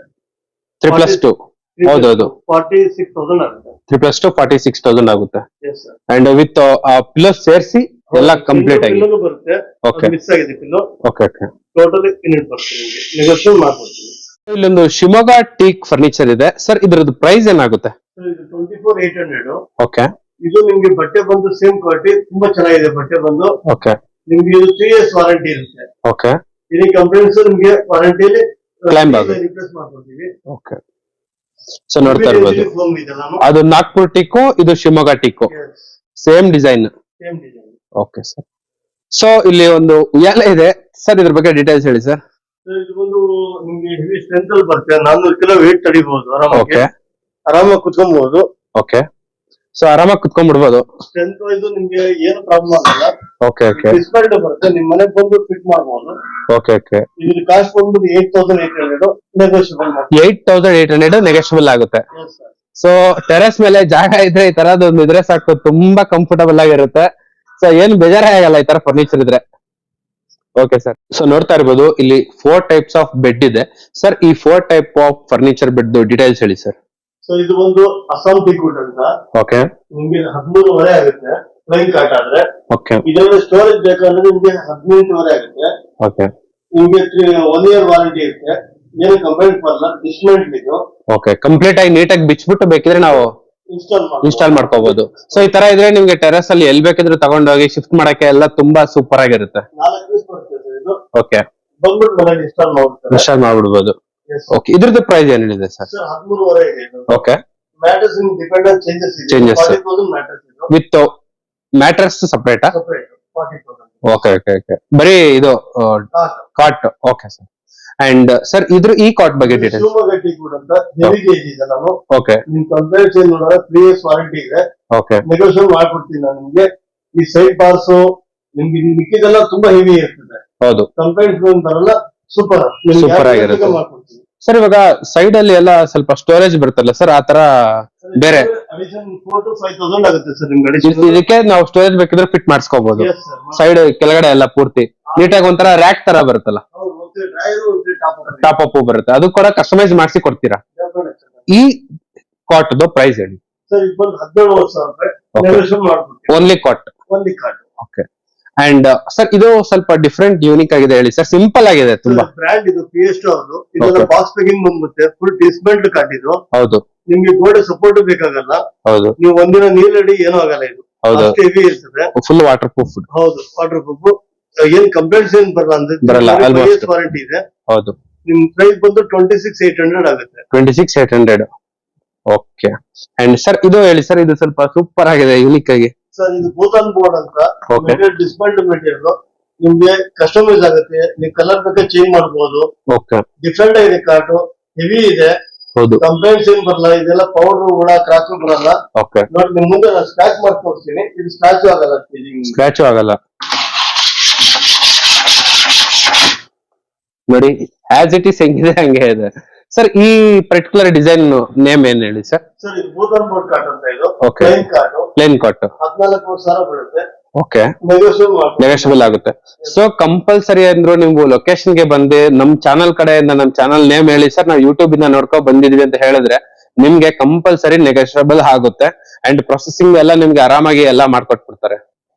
3+2, ಹೌದೌದು, 46,000 ಆಗುತ್ತೆ. 3+2 46,000 ಆಗುತ್ತೆ. Yes sir. And with pillow ಸೇರಿಸಿ ಎಲ್ಲ ಕಂಪ್ಲೀಟ್ ಆಗಿ ಪಿಲ್ಲೋ ಬರುತ್ತೆ. ಓಕೆ, ಮಿಸ್ ಆಗಿದೆ ಪಿಲ್ಲೋ. ಓಕೆ ಓಕೆ, ಟೋಟಲಿ ಇನ್ಬಿಟ್ ಬರುತ್ತೆ ನಿಮಗೆ. ನೆಗೋಷಿಯೇಟ್ ಮಾಡ್ಕೊಡ್ತೀನಿ. ಇಲ್ಲೊಂದು ಶಿವಮೊಗ್ಗ ಟೀಕ್ ಫರ್ನಿಚರ್ ಇದೆ ಸರ್. ಇದ್ರದ್ದು ಪ್ರೈಸ್ ಏನಾಗುತ್ತೆ? ಇದು 24,800. ಓಕೆ, ಇದು ನಿಮ್ಗೆ ಬಟ್ಟೆ ಬಂದು ಸೇಮ್ ಕ್ವಾಲಿಟಿ, ತುಂಬಾ ಚೆನ್ನಾಗಿದೆ ಬಟ್ಟೆ ಬಂದು. ಓಕೆ, ನಿಮ್ಗೆ ಇದು 3 years ವಾರಂಟಿ ಇರುತ್ತೆ. ಓಕೆ, ಇಲ್ಲಿ ಕಂಪ್ಲೇಂಟ್ಸ್ ನಿಮ್ಗೆ ವಾರಂಟಿಯಲ್ಲಿ ಕ್ಲೈಮ್ ಆಗುತ್ತೆ. ರಿಪ್ಲೇಸ್ ಮಾಡ್ಕೊಡ್ತೀವಿ. ಓಕೆ, ಸೊ ನೋಡ್ತಾ ಇರ್ಬೋದು, ಅದು ನಾಗ್ಪುರ್ ಟೀಕು, ಇದು Shivamogga teak, same design. Okay sir. So ಇಲ್ಲಿ ಒಂದು ಉಯ್ಯಾಲೆ ಇದೆ ಸರ್, ಇದ್ರ ಬಗ್ಗೆ ಡೀಟೇಲ್ಸ್ ಹೇಳಿ ಸರ್. ಇದು ಒಂದು ನಿಮ್ಗೆ ಹೆವಿ ಸ್ಟ್ರೆಂತ್ ಅಲ್ಲಿ ಬರುತ್ತೆ. 400 ಕಿಲೋ ವೇಟ್ ತಡಿಬಹುದು ಆರಾಮಾಗಿ. ಆರಾಮಾಗಿ ಕುತ್ಕೊಬಹುದು. ಓಕೆ, ಸೊ ಆರಾಮಾಗಿ ಕುತ್ಕೊಂಡ್ಬಿಡ್ಬೋದು. ಸ್ಟ್ರೆಂತ್ ವೈಸ್ ನಿಮ್ಗೆ ಏನು ಪ್ರಾಬ್ಲಮ್ ಆಗಲ್ಲ. ಓಕೆ ಓಕೆ, ಡಿಸ್ಪ್ಲೇ ಬರುತ್ತೆ, ನಿಮ್ ಮನೆಗೆ ಬಂದು ಫಿಟ್ ಮಾಡಬಹುದು. ಓಕೆ ಓಕೆ, ಇದ್ರ ಕಾಸ್ಟ್ ಬಂದು 8,800 ನೆಗೋಷಿಯಬಲ್. 8,800 ನೆಗೋಷಿಯಬಲ್ ಆಗುತ್ತೆ. ಸೊ ಟೆರೆಸ್ ಮೇಲೆ ಜಾಗ ಇದ್ರೆ ಈ ತರದೊಂದು ಇದ್ರೆ ಸಾಕು, ತುಂಬಾ ಕಂಫರ್ಟಬಲ್ ಆಗಿರುತ್ತೆ. ಸೊ ಏನ್ ಬೇಜಾರೇ ಆಗಲ್ಲ ಈ ತರ ಫರ್ನಿಚರ್ ಇದ್ರೆ. Okay sir. ಸೊ ನೋಡ್ತಾ ಇರ್ಬೋದು, ಇಲ್ಲಿ 4 ಟೈಪ್ಸ್ ಆಫ್ ಬೆಡ್ ಇದೆ ಸರ್. ಈ 4 type of furniture bed details ಹೇಳಿ ಸರ್. ಸೊ ಇದು ಒಂದು ಅಸ್ಸಾಂ ಟೀಕ್ವುಡ್ ಅಂತ. ಓಕೆ, ನಿಮ್ಗೆ 13,500 ಆಗುತ್ತೆ ಪ್ಲೈನ್ ಕಾಟ್ ಆದ್ರೆ. ಓಕೆ, ಇದರಲ್ಲಿ ಸ್ಟೋರೇಜ್ ಬೇಕಂದ್ರೆ ನಿಮ್ಗೆ 18,500 ಆಗುತ್ತೆ. ಓಕೆ, ನಿಮ್ಗೆ 1 year ವಾರಂಟಿ ಇರುತ್ತೆ. ಏನು ಕಂಪ್ಲೇಂಟ್ ಬರಲ್ಲ, ಡಿಸ್ಮೆಂಟ್ ಇದು. ಓಕೆ, ಕಂಪ್ಲೀಟ್ ಆಗಿ ನೀಟಾಗಿ ಬಿಚ್ಬಿಟ್ಟು ಬೇಕಿದ್ರೆ ನಾವು ಇನ್ಸ್ಟಾಲ್ ಮಾಡ್ಕೋಬಹುದು. ಸೊ ಈ ತರ ಇದ್ರೆ ನಿಮ್ಗೆ ಟೆರೆಸ್ ಅಲ್ಲಿ ಎಲ್ಲಿ ಬೇಕಿದ್ರೆ ತಗೊಂಡೋಗಿ ಶಿಫ್ಟ್ ಮಾಡಕ್ಕೆ ಎಲ್ಲ ತುಂಬಾ ಸೂಪರ್ ಆಗಿರುತ್ತೆ. 4 ಪೀಸ್ ಬರ್ತದೆ ಇದು. ಓಕೆ, ಬಂದ್ಬಿಟ್ಟು ಮನೇಲಿ ಇನ್ಸ್ಟಾಲ್ ಮಾಡ್ಬಿಡ್ಬೋದು. ಓಕೆ, ಇದ್ರದ್ದು ಪ್ರೈಸ್ ಏನಿದೆ ಸರ್? 13,500 ಇದೆ. ಓಕೆ, ಮ್ಯಾಟ್ರೆಸ್ ಡಿಪೆಂಡೆಂಟ್ ಚೇಂಜಸ್ ಇದೆ. 40,000 ಮ್ಯಾಟ್ರೆಸ್ ಇದು. ವಿತ್ ಮ್ಯಾಟ್ರೆಸ್ ಸಪರೇಟಾ? ಸಪರೇಟ್ 40,000. ಓಕೆ ಓಕೆ ಓಕೆ, ಬರೀ ಇದು cot. Okay sir. And sir ಇದ್ರ ಈ ಕಾಟ್ ಬಗ್ಗೆ ಡೀಟೇಲ್ಸ್. ಶಿವಮೊಗ್ಗ ಟೀಕ್ವುಡ್ ಅಂತ ಹೆವಿ ಗೇಜ್ ಇದೆ. ನಾನು ಓಕೆ, ನಿಮ್ ಕಂಪ್ಲೇಂಟ್ ಚೇಂಜ್ ಮಾಡಿದ್ರೆ 3 years ವಾರಂಟಿ ಇದೆ. ಓಕೆ, ನೆಗೋಷಿಯೇಟ್ ಮಾಡ್ಕೊಡ್ತೀನಿ ನಾನು ನಿಮ್ಗೆ. ಈ ಸೈಡ್ ಬಾರ್ಸ್ ನಿಮ್ಗೆ ಮಿಕ್ಕಿದೆಲ್ಲ ತುಂಬಾ ಹೆವಿ ಇರ್ತದೆ. ಹೌದು, ಕಂಪ್ಲೇಂಟ್ ಬರಲ್ಲ. ಸೂಪರ್ ಆಗಿರುತ್ತೆ ಸರ್. ಇವಾಗ ಸೈಡ್ ಅಲ್ಲಿ ಎಲ್ಲ ಸ್ವಲ್ಪ ಸ್ಟೋರೇಜ್ ಬರುತ್ತಲ್ಲ ಸರ್, ಆ ತರ ಬೇರೆ 4,000 to 5,000 ಆಗುತ್ತೆ ಸರ್ ನಿಮ್ಗೆ. ಇದಕ್ಕೆ ನಾವು ಸ್ಟೋರೇಜ್ ಬೇಕಿದ್ರೆ ಫಿಟ್ ಮಾಡಿಸ್ಕೋಬಹುದು. ಸೈಡ್ ಕೆಳಗಡೆ ಎಲ್ಲ ಪೂರ್ತಿ ನೀಟಾಗಿ ಒಂಥರ ರ್ಯಾಕ್ ತರ ಬರುತ್ತಲ್ಲ, ಟಾಪ್ ಅಪ್ ಬರುತ್ತೆ. ಅದು ಕೂಡ ಕಸ್ಟಮೈಸ್ ಮಾಡಿಸಿ ಕೊಡ್ತೀರಾ? ಈ ಕಾಟ್ ಪ್ರೈಸ್ ಹೇಳಿ ಸರ್. ಇದು ಬಂದು 17,000 only cot. Okay, and sir ಇದು ಸ್ವಲ್ಪ ಡಿಫ್ರೆಂಟ್ ಯೂನಿಕ್ ಆಗಿದೆ ಹೇಳಿ ಸರ್. ಸಿಂಪಲ್ ಆಗಿದೆ ತುಂಬಾ. ಬ್ರ್ಯಾಂಡ್ ಇದು ಪಿಎಸ್ಟು ಅವ್ರದ್ದು. ಇದೆಲ್ಲ ಬಾಕ್ಸ್ ಪ್ಯಾಕಿಂಗ್ ಬಂದ್ಬಿಡುತ್ತೆ. ಫುಲ್ ಡಿಸ್ಮೆಂಟ್ ಕಾಟಿದ್ದು. ಹೌದು, ನಿಮ್ಗೆ ಗೋಡೆ ಸಪೋರ್ಟ್ ಬೇಕಾಗಲ್ಲ. ಹೌದು, ನೀವು ಒಂದಿನ ನೀರಡಿ ಏನೂ ಆಗಲ್ಲ. ಇದು ಅಷ್ಟು ಹೆವಿ ಇರ್ತದೆ. Full water proof. ಹೌದು, ವಾಟರ್ ಪ್ರೂಫ್. ಏನ್ ಕಂಪ್ಲೇಂಟ್ಸ್ ಏನ್ ಬರಲ್ಲ. ವಾರಂಟಿ ಇದೆ. ಹೌದು, ನಿಮ್ ಪ್ರೈಸ್ ಬಂದು 26,800 ಆಗುತ್ತೆ. 26,800. ಓಕೆ, ಅಂಡ್ ಸರ್ ಇದು ಹೇಳಿ ಸರ್. ಇದು ಸ್ವಲ್ಪ ಸೂಪರ್ ಆಗಿದೆ, ಯೂನಿಕ್ ಆಗಿ. ಸರ್ ಇದು ಭೂತಾನ್ ಬೋರ್ಡ್ ಅಂತ. ಮೆಟೀರಿಯಲ್ ಡಿಸ್ಮೆಂಟ್ ಮೆಟೀರಿಯಲ್. ನಿಮ್ಗೆ ಕಸ್ಟಮೈಸ್ ಆಗುತ್ತೆ. ನೀವು ಕಲರ್ ಬೇಕಾದ್ರೆ ಚೇಂಜ್ ಮಾಡಬಹುದು. ಓಕೆ, ಡಿಫ್ರೆಂಟ್ ಆಗಿದೆ ಕಾಟು, ಹೆವಿ ಇದೆ. ಹೌದು, ಕಂಪ್ಲೇಂಟ್ಸ್ ಏನ್ ಬರಲ್ಲ. ಇದೆಲ್ಲ ಪೌಡರ್ ಹುಳ ಕ್ರಾಚು ಬರಲ್ಲ. ಓಕೆ, ನೋಡಿ ನಿಮ್ ಮುಂದೆ ನಾನು ಸ್ಕ್ರಾಚ್ ಮಾಡಿ ತೋರಿಸ್ತೀನಿ. ಇದು ಸ್ಕ್ರಾಚು ಆಗಲ್ಲ. ಸ್ಕ್ರಾಚು ಆಗಲ್ಲ ನೋಡಿ, ಆಸ್ ಇಟ್ ಇಸ್ ಹೆಂಗಿದೆ ಹಂಗೆ ಇದೆ ಸರ್. ಈ ಪರ್ಟಿಕ್ಯುಲರ್ ಡಿಸೈನ್ ನೇಮ್ ಏನ್ ಹೇಳಿ ಸರ್? ಸರ್ ಇದು ಭೂತಾನ್ ಬೋರ್ಡ್ ಕಾಟ್ ಅಂತ. ಇದು ಓಕೆ, ಪ್ಲೇನ್ ಕಾಟು. ಪ್ಲೇನ್ ಕಾಟ್ 14,000 ಬೀಳುತ್ತೆ. ಓಕೆ, ನೆಗೋಷಿಯಬಲ್ ಆಗುತ್ತೆ. ಸೊ ಕಂಪಲ್ಸರಿ ಅಂದ್ರು ನೀವು ಲೊಕೇಶನ್ ಗೆ ಬಂದು ನಮ್ ಚಾನಲ್ ಕಡೆಯಿಂದ ನಮ್ ಚಾನಲ್ ನೇಮ್ ಹೇಳಿ ಸರ್ ನಾವು ಯೂಟ್ಯೂಬ್ ಇಂದ ನೋಡ್ಕೊಂಡ್ ಬಂದಿದ್ವಿ ಅಂತ ಹೇಳಿದ್ರೆ ನಿಮ್ಗೆ ಕಂಪಲ್ಸರಿ ನೆಗೋಷಿಯಬಲ್ ಆಗುತ್ತೆ. ಅಂಡ್ ಪ್ರೊಸೆಸಿಂಗ್ ಎಲ್ಲ ನಿಮ್ಗೆ ಆರಾಮಾಗಿ ಎಲ್ಲ ಮಾಡ್ಕೊಟ್ಬಿಡ್ತಾರೆ.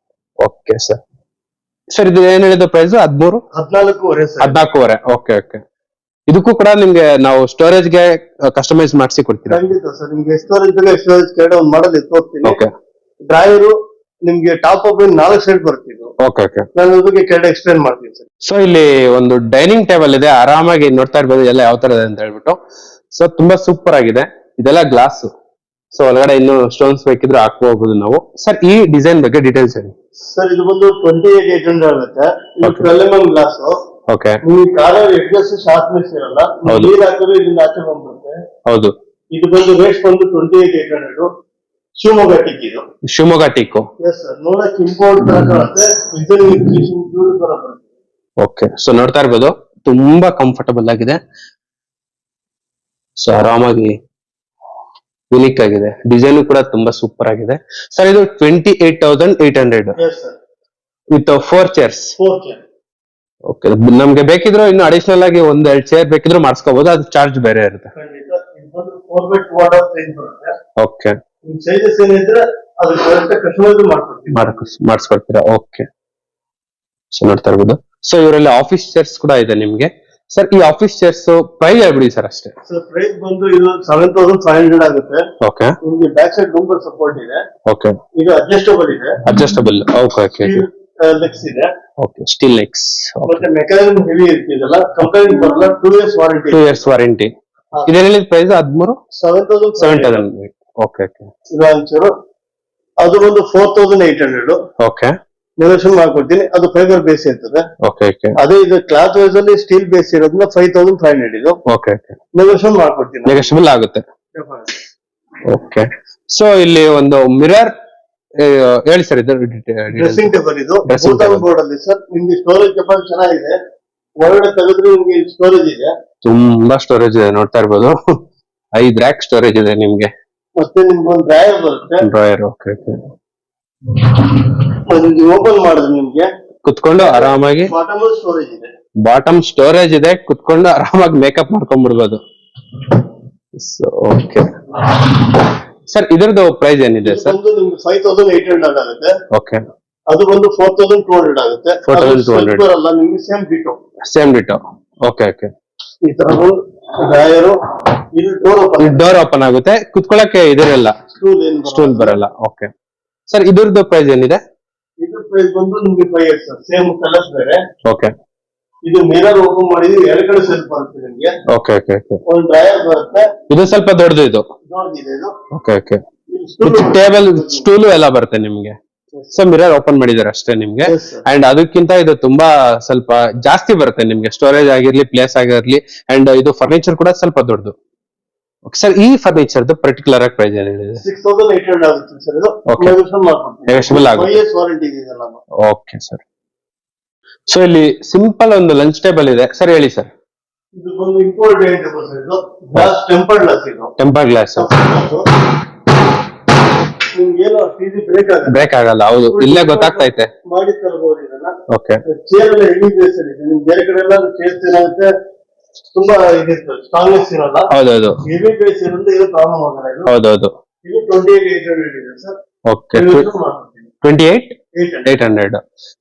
Okay sir. ಸರ್ ಇದು ಏನ್ ಹೇಳಿದ್ದು ಪ್ರೈಸ್? 14,500. Okay okay. ಇದಕ್ಕೂ ಕೂಡ ನಿಮ್ಗೆ ನಾವು ಸ್ಟೋರೇಜ್ ಗೆ ಕಸ್ಟಮೈಸ್ ಮಾಡಿಸಿ ಕೊಡ್ತೀರಾ? ಖಂಡಿತ ಸರ್. ನಿಮ್ಗೆ ಸ್ಟೋರೇಜ್ ಬೇಕಾ ಸ್ಟೋರೇಜ್ ಕೆಳಗಡೆ ಒಂದು ಮಾಡಲ್ ತೋರಿಸ್ತೀನಿ. ಓಕೆ. ಡ್ರಾಯರು ನಿಮ್ಗೆ ಟಾಪ್ ಅಪ್ 4 ಸೈಡ್ ಬರ್ತಿದ್ದು. Okay okay. ನಾನು ಅದ್ರ ಬಗ್ಗೆ ಕೆಳಗಡೆ ಎಕ್ಸ್ಪ್ಲೇನ್ ಮಾಡ್ತೀನಿ ಸರ್. ಸೊ ಇಲ್ಲಿ ಒಂದು ಡೈನಿಂಗ್ ಟೇಬಲ್ ಇದೆ, ಆರಾಮಾಗಿ ನೋಡ್ತಾ ಇರ್ಬೋದು ಎಲ್ಲ ಯಾವ ತರ ಇದೆ ಅಂತ ಹೇಳ್ಬಿಟ್ಟು. ಸೊ ತುಂಬಾ ಸೂಪರ್ ಆಗಿದೆ. ಇದೆಲ್ಲ ಗ್ಲಾಸ್. ಸೊ ಒಳಗಡೆ ಇನ್ನು ಸ್ಟೋನ್ಸ್ ಬೇಕಿದ್ರೆ ಹಾಕೋಬಹುದು ನಾವು. ಸರ್ ಈ ಡಿಸೈನ್ ಬಗ್ಗೆ ಡೀಟೇಲ್ಸ್ ಹೇಳಿ ಸರ್. ಇದು ಬಂದು 28,800 ಆಗುತ್ತೆ. ಇದು 12 mm ಗ್ಲಾಸ್. ಓಕೆ. ನಿಮ್ಗೆ ಕಾಲರ್ ಎಡ್ಜಸ್ ಶಾರ್ಪ್ನೆಸ್ ಇರಲ್ಲ, ನೀರ್ ಹಾಕಿದ್ರೆ ಇದರಿಂದ ಆಚೆ ಬಂದ್ಬಿಡುತ್ತೆ. ಹೌದು. ಇದು ಬಂದು ರೇಟ್ ಬಂದು 28,800. ಶಿವಮೊಗ್ಗ ಟಿಕ್ ಇದು. ಶಿವಮೊಗ್ಗ ಟಿಕ್. Yes sir. ನೋಡಕ್ ಇಂಪೋರ್ಟ್ ತರ ಕಾಣುತ್ತೆ. ಓಕೆ. ಸೊ ನೋಡ್ತಾ ಇರ್ಬೋದು ತುಂಬಾ ಕಂಫರ್ಟಬಲ್ ಆಗಿದೆ. ಸೊ ಆರಾಮಾಗಿ ಯುನಿಕ್ ಆಗಿದೆ. ಡಿಸೈನ್ ಕೂಡ ತುಂಬಾ ಸೂಪರ್ ಆಗಿದೆ. ಸರ್ ಇದು 28,800 ವಿತ್ 4 ಚೇರ್ಸ್. ಓಕೆ. ನಮ್ಗೆ ಬೇಕಿದ್ರು ಇನ್ನು ಅಡಿಷನಲ್ ಆಗಿ 1-2 ಚೇರ್ ಬೇಕಿದ್ರು ಮಾಡಿಸ್ಕೋಬಹುದು, ಅದು ಚಾರ್ಜ್ ಬೇರೆ ಇರುತ್ತೆ. ಓಕೆ. ಮಾಡಿಸ್ಕೊಡ್ತೀರಾ? ಓಕೆ. ಸೊ ನೋಡ್ತಾ ಇರ್ಬೋದು. ಸೊ ಇವರಲ್ಲಿ ಆಫೀಸ್ ಚೇರ್ಸ್ ಕೂಡ ಇದೆ ನಿಮ್ಗೆ. ಸರ್ ಈ ಆಫೀಸ್ ಚೇರ್ಸ್ ಪ್ರೈಸ್ ಹೇಳ್ಬಿಡಿ ಸರ್ ಅಷ್ಟೇ. ಸರ್ ಪ್ರೈಸ್ ಬಂದು ಇದು 7,500 ಆಗುತ್ತೆ. ಓಕೆ. ನಿಮ್ಗೆ ಬ್ಯಾಕ್ ಸೈಡ್ ಲೂಂಬರ್ ಸಪೋರ್ಟ್ ಇದೆ. ಓಕೆ. ಇದು ಅಡ್ಜಸ್ಟಬಲ್ ಇದೆ. ಅಡ್ಜಸ್ಟಬಲ್. Okay okay. ಲೆಗ್ಸ್ ಇದೆ. ಓಕೆ. Steel legs. ಮತ್ತೆ ಮೆಕ್ಯಾನಿಕಲ್ ಹೆವಿ ಇರ್ತಿದಲ್ಲ, ಕಂಪನಿ ಬರಲ್ಲ. 2 years ವಾರಂಟಿ. 2 years warranty. ಇದೇನ್ ಹೇಳಿದ ಪ್ರೈಸ್? 7,500. Okay okay. ಇದು ಒಂಚೂರು ಅದು ಒಂದು 4,800. ಓಕೆ. ನೆಗೋಷಿಯೇಟ್ ಮಾಡ್ಕೊಡ್ತೀನಿ. ಅದು ಫೈಬರ್ ಬೇಸ್ ಇರ್ತದೆ. Okay okay. ಅದೇ ಇದು ಕ್ಲಾತ್ ವೈಸ್ ಅಲ್ಲಿ ಸ್ಟೀಲ್ ಬೇಸ್ ಇರೋದ್ರಿಂದ 5,500 ಇದು. Okay okay. ನೆಗೋಷಿಯೇಟ್ ಮಾಡ್ಕೊಡ್ತೀನಿ. ನೆಗೋಷಿಯಬಲ್ ಆಗುತ್ತೆ. ಓಕೆ. ಸೊ ಇಲ್ಲಿ ಒಂದು ಮಿರರ್ ಹೇಳಿ ಸರ್. ಇದು ಡ್ರೆಸ್ಸಿಂಗ್ ಟೇಬಲ್. ಇದು ಬೋರ್ಡ್ ಅಲ್ಲಿ ಸರ್. ನಿಮ್ಗೆ ಸ್ಟೋರೇಜ್ ಕೆಪಾಸಿಟಿ ಚೆನ್ನಾಗಿದೆ. ಒಳಗಡೆ ತೆಗೆದ್ರೆ ನಿಮ್ಗೆ ಸ್ಟೋರೇಜ್ ಇದೆ. ತುಂಬಾ ಸ್ಟೋರೇಜ್ ಇದೆ. ನೋಡ್ತಾ ಇರ್ಬೋದು 5 ರ್ಯಾಕ್ ಸ್ಟೋರೇಜ್ ಇದೆ ನಿಮ್ಗೆ. ಮತ್ತೆ ನಿಮ್ಗೆ ಒಂದು ಡ್ರಾಯರ್ ಬರುತ್ತೆ. ಡ್ರಾಯರ್. Okay okay. ಓಪನ್ ಮಾಡಿದ್ರೆ ನಿಮ್ಗೆ ಕುತ್ಕೊಂಡು ಆರಾಮಾಗಿ ಬಾಟಮ್ ಸ್ಟೋರೇಜ್ ಇದೆ. ಬಾಟಮ್ ಸ್ಟೋರೇಜ್ ಇದೆ. ಕುತ್ಕೊಂಡು ಆರಾಮಾಗಿ ಮೇಕಪ್ ಮಾಡ್ಕೊಂಡ್ಬಿಡ್ಬೋದು. ಓಕೆ. ಸರ್ ಇದ್ರದ್ದು ಪ್ರೈಸ್ ಏನಿದೆ ಸರ್? ನಿಮ್ಗೆ 5,800 ಆಗುತ್ತೆ. ಓಕೆ. ಅದು ಬಂದು 4,200 ಆಗುತ್ತೆ. 4,200 ಬರಲ್ಲ ನಿಮ್ಗೆ. Same ditto. Okay okay. ಈ ತರ ಡ್ರಾಯರು. ಇದು ಡೋರ್ ಓಪನ್ ಆಗುತ್ತೆ. ಕುತ್ಕೊಳ್ಳಕ್ಕೆ ಇದಿರಲ್ಲ, ಸ್ಟೂಲ್ ಬರಲ್ಲ. ಓಕೆ. ಸರ್ ಇದ್ರದ್ದು ಪ್ರೈಸ್ ಏನಿದೆ? ಇದ್ರ ಪ್ರೈಸ್ ಬಂದು ನಿಮ್ಗೆ 5 ಸರ್. ಸೇಮ್ ಕಲರ್ಸ್ ಬೇರೆ. ಓಕೆ. ಇದು ಮಿರರ್ ಓಪನ್ ಮಾಡಿದ್ರೆ 2 ಕಡೆ ಸೆಲ್ಫ್ ಬರುತ್ತೆ ನಿಮ್ಗೆ. Okay okay okay. ಒಂದು ಡ್ರಾಯರ್ ಬರುತ್ತೆ. ಇದು ಸ್ವಲ್ಪ ದೊಡ್ಡದು. ಇದು ದೊಡ್ಡದಿದೆ ಇದು. Okay okay. ಟೇಬಲ್ ಸ್ಟೂಲು ಎಲ್ಲ ಬರುತ್ತೆ ನಿಮ್ಗೆ. ಸೊ ಮಿರರ್ ಓಪನ್ ಮಾಡಿದಾರೆ ಅಷ್ಟೇ ನಿಮ್ಗೆ. ಅಂಡ್ ಅದಕ್ಕಿಂತ ಇದು ತುಂಬಾ ಸ್ವಲ್ಪ ಜಾಸ್ತಿ ಬರುತ್ತೆ ನಿಮ್ಗೆ. ಸ್ಟೋರೇಜ್ ಆಗಿರ್ಲಿ, ಪ್ಲೇಸ್ ಆಗಿರ್ಲಿ. ಅಂಡ್ ಇದು ಫರ್ನಿಚರ್ ಕೂಡ ಸ್ವಲ್ಪ ದೊಡ್ಡದು. ಸರ್ ಈ ಫರ್ನಿಚರ್ ಪರ್ಟಿಕ್ಯುಲರ್ ಆಗಿ ಪ್ರೈಸ್ ಏನಿದೆ? 6,800 ಆಗುತ್ತೆ ಸರ್. ಇದು ನೆಗೋಷಿಯಬಲ್ ಆಗುತ್ತೆ. 5 years ವಾರಂಟಿ ಇದೆ. Okay sir. ಸೊ ಇಲ್ಲಿ ಸಿಂಪಲ್ ಒಂದು ಲಂಚ್ ಟೇಬಲ್ ಇದೆ. ಸರ್ ಹೇಳಿ ಸರ್. ಇದು ಬಂದು ಇಂಪೋರ್ಟ್ ಟೇಬಲ್ ಸರ್. ಇದು ಗ್ಲಾಸ್ ಟೆಂಪರ್ಡ್ ಗ್ಲಾಸ್. ಇದು ಟೆಂಪರ್ಡ್ ಗ್ಲಾಸ್. ನಿಮ್ಗೇನು ಈಸಿ ಬ್ರೇಕ್ ಆಗಲ್ಲ. ಹೌದು, ಇಲ್ಲೇ ಗೊತ್ತಾಗ್ತೈತೆ. ಮಾಡಿ ತರಬಹುದು ಇದನ್ನ. ಓಕೆ. ಚೇರ್ ಎಲ್ಲ ಹೆವಿ ಬೇಸ್ ಇದೆ. ನಿಮ್ ಬೇರೆ ಕಡೆ ಎಲ್ಲ ಚೇರ್ಸ್ ಏನಾಗುತ್ತೆ ತುಂಬಾ ಇದಿರ್ತದೆ, ಸ್ಟ್ರಾಂಗ್ನೆಸ್ ಇರಲ್ಲ. ಹೌದೌದು. ಹೆವಿ ಬೇಸ್ ಇರೋದ್ರಿಂದ ಏನು ಪ್ರಾಬ್ಲಮ್ ಆಗಲ್ಲ. ಇದು ಹೌದೌದು. ಇದು 28,800 ಇದೆ ಸರ್. ಓಕೆ. 28,800.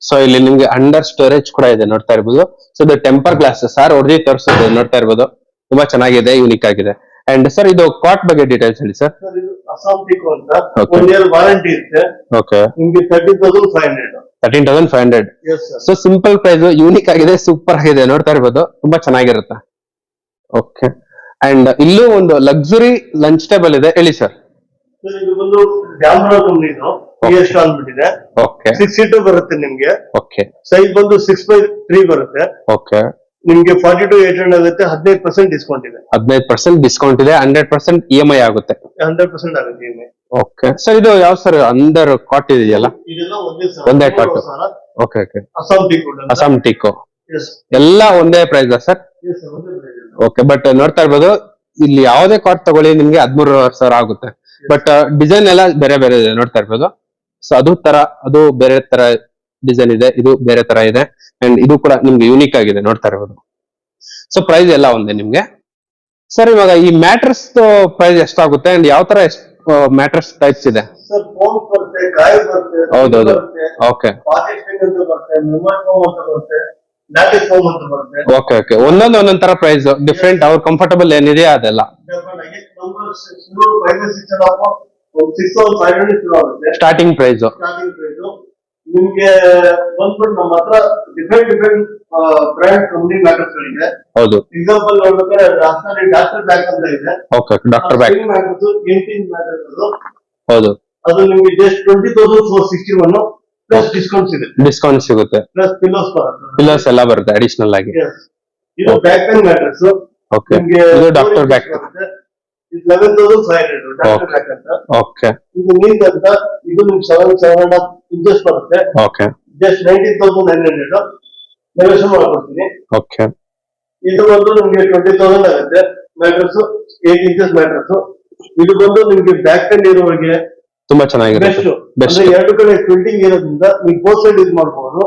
ಸೊ ಇಲ್ಲಿ ನಿಮ್ಗೆ ಅಂಡರ್ ಸ್ಟೋರೇಜ್ ಕೂಡ ಇದೆ. ನೋಡ್ತಾ ಇರ್ಬೋದು. ಸೊ ಇದು ಟೆಂಪರ್ ಗ್ಲಾಸ್ ಸರ್. ಹೊಡೆದಿ ತೋರಿಸೋದು ನೋಡ್ತಾ ಇರ್ಬೋದು. ತುಂಬಾ ಚೆನ್ನಾಗಿದೆ, ಯೂನಿಕ್ ಆಗಿದೆ. ಅಂಡ್ ಸರ್ ಇದು ಕಾಟ್ ಬಗ್ಗೆ ಡೀಟೇಲ್ಸ್ ಹೇಳಿ ಸರ್. ಇದು ಅಸ್ಸಾಂ ಟಿಕ್ ಅಂತ 1 year ವಾರಂಟಿ ಇರುತ್ತೆ. ಓಕೆ. ನಿಮ್ಗೆ 13,500. 13,500. ಸೊ ಸಿಂಪಲ್ ಪ್ರೈಸ್, ಯೂನಿಕ್ ಆಗಿದೆ, ಸೂಪರ್ ಆಗಿದೆ. ನೋಡ್ತಾ ಇರ್ಬೋದು, ತುಂಬಾ ಚೆನ್ನಾಗಿರುತ್ತೆ. ಓಕೆ. ಅಂಡ್ ಇಲ್ಲೂ ಒಂದು ಲಕ್ಸುರಿ ಲಂಚ್ ಟೇಬಲ್ ಇದೆ. ಹೇಳಿ ಸರ್. ಇದು ಬಂದು ಡ್ಯಾಮ್ರಾ ಕಂಪನಿದು PS ಅಂದ್ಬಿಟ್ಟಿದೆ. ಓಕೆ. 6 ಸೀಟರ್ ಬರುತ್ತೆ ನಿಮ್ಗೆ. ಓಕೆ. ಸೈಜ್ ಬಂದು 6x3 ಬರುತ್ತೆ. ಓಕೆ. ನಿಮ್ಗೆ 42,800 ಆಗುತ್ತೆ. 15% ಡಿಸ್ಕೌಂಟ್ ಇದೆ. 15% ಡಿಸ್ಕೌಂಟ್ ಇದೆ. 100% EMI ಆಗುತ್ತೆ. 100% ಆಗುತ್ತೆ EMI. ಓಕೆ. ಸರ್ ಇದು ಯಾವ ಸರ್ ಅಂಡರ್ ಕಾಟ್ ಇದೆಯಲ್ಲ? ಇದೆಲ್ಲ ಒಂದೇ cot. Okay okay. Assam teak. Yes. ಎಲ್ಲ ಒಂದೇ ಪ್ರೈಸ್ ಸರ್? Yes sir, ಒಂದೇ ಪ್ರೈಸ್. ಓಕೆ. ಬಟ್ ನೋಡ್ತಾ ಇರ್ಬೋದು, ಇಲ್ಲಿ ಯಾವುದೇ ಕಾಟ್ ತಗೊಳ್ಳಿ ನಿಮ್ಗೆ 13,000 ಆಗುತ್ತೆ. ಬಟ್ ಡಿಸೈನ್ ಎಲ್ಲ ಬೇರೆ ಬೇರೆ ಇದೆ. ನೋಡ್ತಾ ಇರ್ಬೋದು. ಸೊ ಅದು ಬೇರೆ ತರ ಡಿಸೈನ್ ಇದೆ, ಇದು ಬೇರೆ ತರ ಇದೆ, ಅಂಡ್ ಇದು ಕೂಡ ನಿಮ್ಗೆ ಯೂನಿಕ್ ಆಗಿದೆ ನೋಡ್ತಾ ಇರಬಹುದು. ಸೊ ಪ್ರೈಸ್ ಎಲ್ಲ ಒಂದೇ ನಿಮ್ಗೆ. ಸರ್ ಇವಾಗ ಈ ಮ್ಯಾಟ್ರಸ್ ಪ್ರೈಸ್ ಎಷ್ಟಾಗುತ್ತೆ ಅಂಡ್ ಯಾವ ತರ ಮ್ಯಾಟ್ರಸ್ ಟೈಪ್ಸ್ ಇದೆ? ಸರ್ ಫೋಮ್ ಬರುತ್ತೆ, ಗಾಯ ಬರುತ್ತೆ, ಹೌದೌದು. ಓಕೆ ಪಾಕೆಟ್ ಸ್ಪ್ರಿಂಗ್ ಅಂತ ಬರುತ್ತೆ, ಮಿಮರ್ ಫೋಮ್ ಅಂತ ಬರುತ್ತೆ, ಲ್ಯಾಟಿಸ್ ಫೋಮ್ ಅಂತ ಬರುತ್ತೆ. ಓಕೆ ಓಕೆ, ಒಂದೊಂದ್ ತರ ಪ್ರೈಸ್ ಡಿಫ್ರೆಂಟ್, ಅವ್ರ ಕಂಫರ್ಟಬಲ್ ಏನಿದೆ ಅದೆಲ್ಲ. ಸ್ಟಾರ್ಟಿಂಗ್ ಪ್ರೈಸ್ ನಿಮ್ಗೆ ಬಂದ್ಬಿಟ್ಟು ನಮ್ಮ ಹತ್ರ ಡಿಫ್ರೆಂಟ್ ಬ್ರ್ಯಾಂಡ್ ಕಂಪ್ನಿ ಮ್ಯಾಟ್ರಸ್ ಗಳಿದೆ. ಹೌದು, ಎಕ್ಸಾಂಪಲ್ ನೋಡ್ಬೇಕಾದ್ರೆ ರಾಜಸ್ಥಾನಿ ಡಾಕ್ಟರ್ ಬ್ಯಾಗ್ ಅಂತ ಇದೆ. Okay, doctor bag mattress 18 mattress. ಹೌದು, ಅದು ನಿಮ್ಗೆ ಜಸ್ಟ್ 20,461 ಪ್ಲಸ್ ಡಿಸ್ಕೌಂಟ್ ಸಿಗುತ್ತೆ. ಪ್ಲಸ್ ಪಿಲ್ಲೋಸ್ ಎಲ್ಲ ಬರುತ್ತೆ ಅಡಿಷನಲ್ ಆಗಿ. ಇದು ಬ್ಯಾಕ್ ಪೇನ್ ಮ್ಯಾಟ್ರಸ್. ಓಕೆ, ಇದು ಡಾಕ್ಟರ್ ಬ್ಯಾಗ್. 11,500 ಡಾಕ್ಟರ್ ಬ್ಯಾಗ್ ಅಂತ. ಓಕೆ, ಇದು ನೀಟ್ ಅಂತ, ಇದು ನಿಮ್ಗೆ 7.5 ಇಂಚಸ್ ಬರುತ್ತೆ. ಓಕೆ, ಜಸ್ಟ್ 19,900 ನೆಗೋಷಿಯೇಟ್ ಮಾಡ್ಕೊಡ್ತೀನಿ. ಓಕೆ, ಇದು ಬಂದು ನಿಮ್ಗೆ 20,000 ಆಗುತ್ತೆ. Mattress 8 inches mattress. ಇದು ಬಂದು ನಿಮ್ಗೆ ಬ್ಯಾಕ್ ಪೇನ್ ಇರೋರಿಗೆ ತುಂಬಾ ಚೆನ್ನಾಗಿದೆ. ಬೆಸ್ಟ್ ಎರಡು ಕಡೆ ಟ್ವಿಲ್ಟಿಂಗ್ ಇರೋದ್ರಿಂದ ನೀವು ಬೋತ್ ಸೈಡ್ ಯೂಸ್ ಮಾಡಬಹುದು.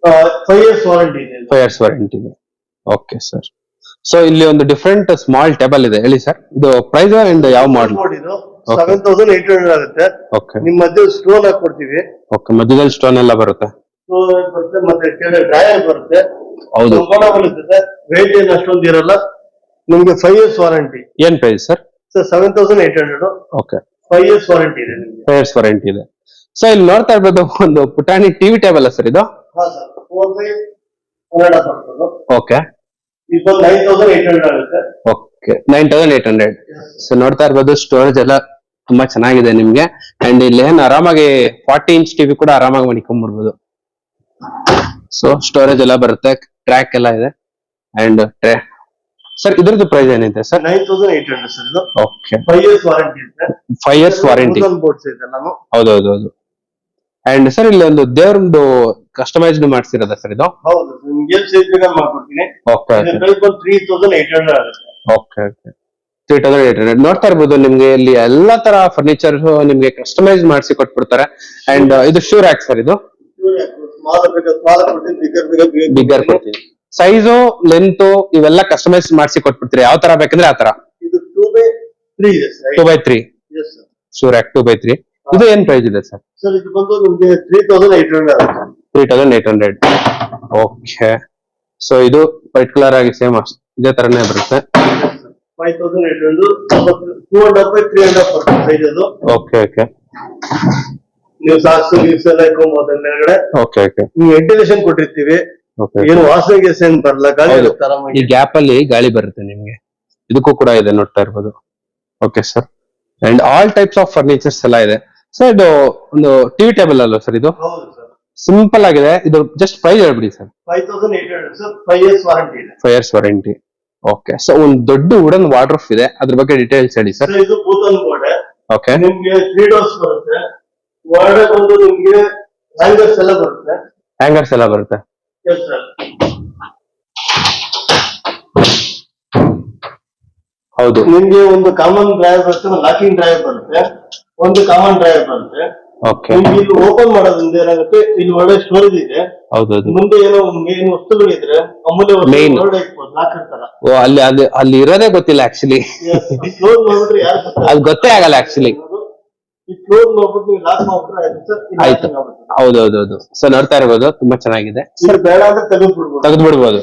5 years ವಾರಂಟಿ ಇದೆ. 5 years ವಾರಂಟಿ ಇದೆ. ಓಕೆ ಸರ್, ಸೊ ಇಲ್ಲಿ ಒಂದು ಡಿಫ್ರೆಂಟ್ ಸ್ಮಾಲ್ ಟೇಬಲ್ ಇದೆ, ಹೇಳಿ ಸರ್ ಇದು ಪ್ರೈಸ್ ಅಂಡ್ ಯಾವ ಮಾಡಲ್? ಇದು 7,800 ಆಗುತ್ತೆ. ಓಕೆ, ನಿಮ್ ಮಧ್ಯೆ ಸ್ಟೋನ್ ಹಾಕೊಡ್ತೀವಿ. ಓಕೆ, ಮಧ್ಯದಲ್ಲಿ ಸ್ಟೋನ್ ಎಲ್ಲ ಬರುತ್ತೆ. ಸ್ಟೋನ್ ಬರುತ್ತೆ, ಮತ್ತೆ ಕೆಳಗೆ ಡ್ರಾಯರ್ ಬರುತ್ತೆ. ಹೌದು, ಕಂಫರ್ಟಬಲ್ ಇರ್ತದೆ, ವೇಟ್ ಏನು ಅಷ್ಟೊಂದು ಇರಲ್ಲ. ನಿಮ್ಗೆ 5 years ವಾರಂಟಿ. ಏನ್ price sir? 7,800. Okay, 5 years warranty ಇದೆ ನಿಮ್ಗೆ. 5 years ವಾರಂಟಿ ಇದೆ. ಸೊ ಇಲ್ಲಿ ನೋಡ್ತಾ ಇರ್ಬೋದು ಒಂದು ಪುಟಾಣಿ ಟಿವಿ ಟೇಬಲ್ ಸರ್ ಇದು. ಹಾ ಸರ್, 4x ಕನ್ನಡ ಬರ್ತದೆ. ಓಕೆ, ಇದು 9,800 ಆಗುತ್ತೆ. ಓಕೆ, 9,800. ಸೊ ನೋಡ್ತಾ ಇರ್ಬೋದು ಸ್ಟೋರೇಜ್ ಎಲ್ಲ ತುಂಬಾ ಚೆನ್ನಾಗಿದೆ ನಿಮ್ಗೆ. ಅಂಡ್ ಇಲ್ಲಿ ಏನ್ ಆರಾಮಾಗಿ 40 inch ಟಿವಿ ಕೂಡ ಆರಾಮಾಗಿ ಮಡಿಕೊಂಡ್ಬಿಡ್ಬೋದು. ಸೊ ಸ್ಟೋರೇಜ್ ಎಲ್ಲ ಬರುತ್ತೆ, ಟ್ರ್ಯಾಕ್ ಎಲ್ಲ ಇದೆ. ಅಂಡ್ ಟ್ರೇ ಸರ್ ಇದ್ರದ್ದು ಪ್ರೈಸ್ ಏನಿದೆ ಸರ್? 9,800 ಸರ್ ಇದು. ಓಕೆ, 5 years ವಾರಂಟಿ ಇದೆ. 5 years ವಾರಂಟಿ. ಬೋರ್ಡ್ಸ್ ಇದೆ ನಾನು. ಹೌದೌದು. ಅಂಡ್ ಸರ್ ಇಲ್ಲಿ ಒಂದು ದೇವ್ರದ್ದು ಕಸ್ಟಮೈಸ್ಡ್ ಮಾಡಿಸಿರೋದ ಸರ್ ಇದು? ಹೌದು, ನಿಮ್ಗೆ ಏನ್ ಸೈಜ್ ಬೇಕಾದ್ರೆ ಮಾಡ್ಕೊಡ್ತೀನಿ. ಓಕೆ, 3,800 ಆಗುತ್ತೆ. ಓಕೆ, 3,800. ನೋಡ್ತಾ ಇರ್ಬೋದು ನಿಮ್ಗೆ ಇಲ್ಲಿ ಎಲ್ಲಾ ತರ ಫರ್ನಿಚರ್ ನಿಮ್ಗೆ ಕಸ್ಟಮೈಸ್ ಮಾಡಿಸಿ ಕೊಟ್ಬಿಡ್ತಾರೆ. ಅಂಡ್ ಇದು ಶೂ ರ್ಯಾಕ್ ಸರ್ ಇದು? ಸ್ಮಾಲ್ ಕೊಡ್ತೀನಿ, ಬಿಗ್ಗರ್ ಕೊಡ್ತೀನಿ. ಸೈಜು ಲೆಂತ್ ಇವೆಲ್ಲ ಕಸ್ಟಮೈಸ್ ಮಾಡಿಸಿ ಕೊಟ್ಬಿಡ್ತೀರಿ, ಯಾವ ತರ ಬೇಕಂದ್ರೆ ಆ ತರ? ಇದು 2x3 ಇದೆ sir. 2x3 shoe rack 2x3. ಇದು ಏನ್ ಪ್ರೈಸ್ ಇದೆ ಸರ್? ಸರ್ ಇದು ಬಂದು ನಿಮ್ಗೆ 3,800 ಆಗುತ್ತೆ. 3,800. ಓಕೆ, ಸೊ ಇದು ಪರ್ಟಿಕ್ಯುಲರ್ ಆಗಿ ಸೇಮ್ ಇದೇ ತರನೇ ಬರುತ್ತೆ. 5,800, 2.5 by 3.5 ಬರುತ್ತೆ ಸೈಜ್ ಅದು. ಓಕೆ ಓಕೆ, ನೀವು ಸಾಕ್ಸ್ ಗೀಸ್ ಎಲ್ಲ ಇಟ್ಕೊಬಹುದು ಮೇಲ್ಗಡೆ. ಓಕೆ ಓಕೆ, ನೀವು ವೆಂಟಿಲೇಷನ್ ಕೊಟ್ಟಿರ್ತೀವಿ, ಏನು ವಾಸನೆ ಗೀಸ್ ಏನ್ ಬರಲ್ಲ, ಗಾಳಿ ಈ ಗ್ಯಾಪ್ ಅಲ್ಲಿ ಗಾಳಿ ಬರುತ್ತೆ ನಿಮ್ಗೆ. ಇದಕ್ಕೂ ಕೂಡ ಇದೆ ನೋಡ್ತಾ ಇರ್ಬೋದು. Okay sir, and all types of furnitures ಎಲ್ಲ ಇದೆ. ಸರ್ ಇದು ಒಂದು ಟಿವಿ ಟೇಬಲ್ ಅಲ್ವಾ ಸರ್ ಇದು? ಹೌದು ಸರ್, ಸಿಂಪಲ್ ಆಗಿದೆ. ಇದು ಜಸ್ಟ್ ಪ್ರೈಸ್ ಹೇಳ್ಬಿಡಿ ಸರ್. 5,800 ಸರ್, 5 years ವಾರಂಟಿ ಇದೆ. 5 years ವಾರಂಟಿ. ಓಕೆ, ಸೊ ಒಂದು ದೊಡ್ಡ ವುಡನ್ ವಾರ್ಡ್ರೋಬ್ ಇದೆ, ಅದ್ರ ಬಗ್ಗೆ ಡೀಟೇಲ್ಸ್ ಹೇಳಿ ಸರ್. ಇದು ಬೂತನ್ ಬೋರ್ಡ್. ಓಕೆ, ನಿಮ್ಗೆ 3 doors ಬರುತ್ತೆ. ವಾರ್ಡ್ರೋಬ್ ಒಂದು ನಿಮ್ಗೆ ಹ್ಯಾಂಗರ್ಸ್ ಎಲ್ಲ ಬರುತ್ತೆ. ಹ್ಯಾಂಗರ್ಸ್ ಎಲ್ಲ ಬರುತ್ತೆ. Yes sir. ಹೌದು, ನಿಮ್ಗೆ ಒಂದು ಕಾಮನ್ ಡ್ರೈವರ್ ಬರುತ್ತೆ, ಒಂದು ಲಾಕಿಂಗ್ ಡ್ರೈವರ್ ಬರುತ್ತೆ, ಒಂದು ಕಾಮನ್ ಡ್ರೈವರ್ ಬರುತ್ತೆ. ಓಕೆ, ನಿಮ್ಗೆ ಇಲ್ಲಿ ಓಪನ್ ಮಾಡೋದ್ರಿಂದ ಏನಾಗುತ್ತೆ, ಇಲ್ಲಿ ಒಳ್ಳೆ ಸ್ಟೋರೇಜ್ ಇದೆ. ಹೌದೌದು. ಮುಂದೆ ಏನೋ ಮೇನ್ ವಸ್ತುಗಳಿದ್ರೆ ಅಮೂಲ್ಯ Main. ವಸ್ತು ಲಾಕರ್ ತರ. ಓ, ಅಲ್ಲಿ ಇರೋದೇ ಗೊತ್ತಿಲ್ಲ ಆಕ್ಚುಲಿ. ಕ್ಲೋಸ್ ಮಾಡ್ಬಿಟ್ರೆ ಯಾರು ಅದು ಗೊತ್ತೇ ಆಗಲ್ಲ ಆಕ್ಚುಲಿ. ಈ ಕ್ಲೋಸ್ ಮಾಡ್ಬಿಟ್ಟು ನೀವು ಲಾಕ್ ಮಾಡ್ಬಿಟ್ರೆ ಆಯ್ತು ಸರ್. ಆಯ್ತು, ಹೌದೌದು. ಸೊ ನೋಡ್ತಾ ಇರ್ಬೋದು ತುಂಬಾ ಚೆನ್ನಾಗಿದೆ. ಸರ್ ಬೇಡ ಅಂದ್ರೆ ತೆಗೆದ್ಬಿಡ್ಬೋದು.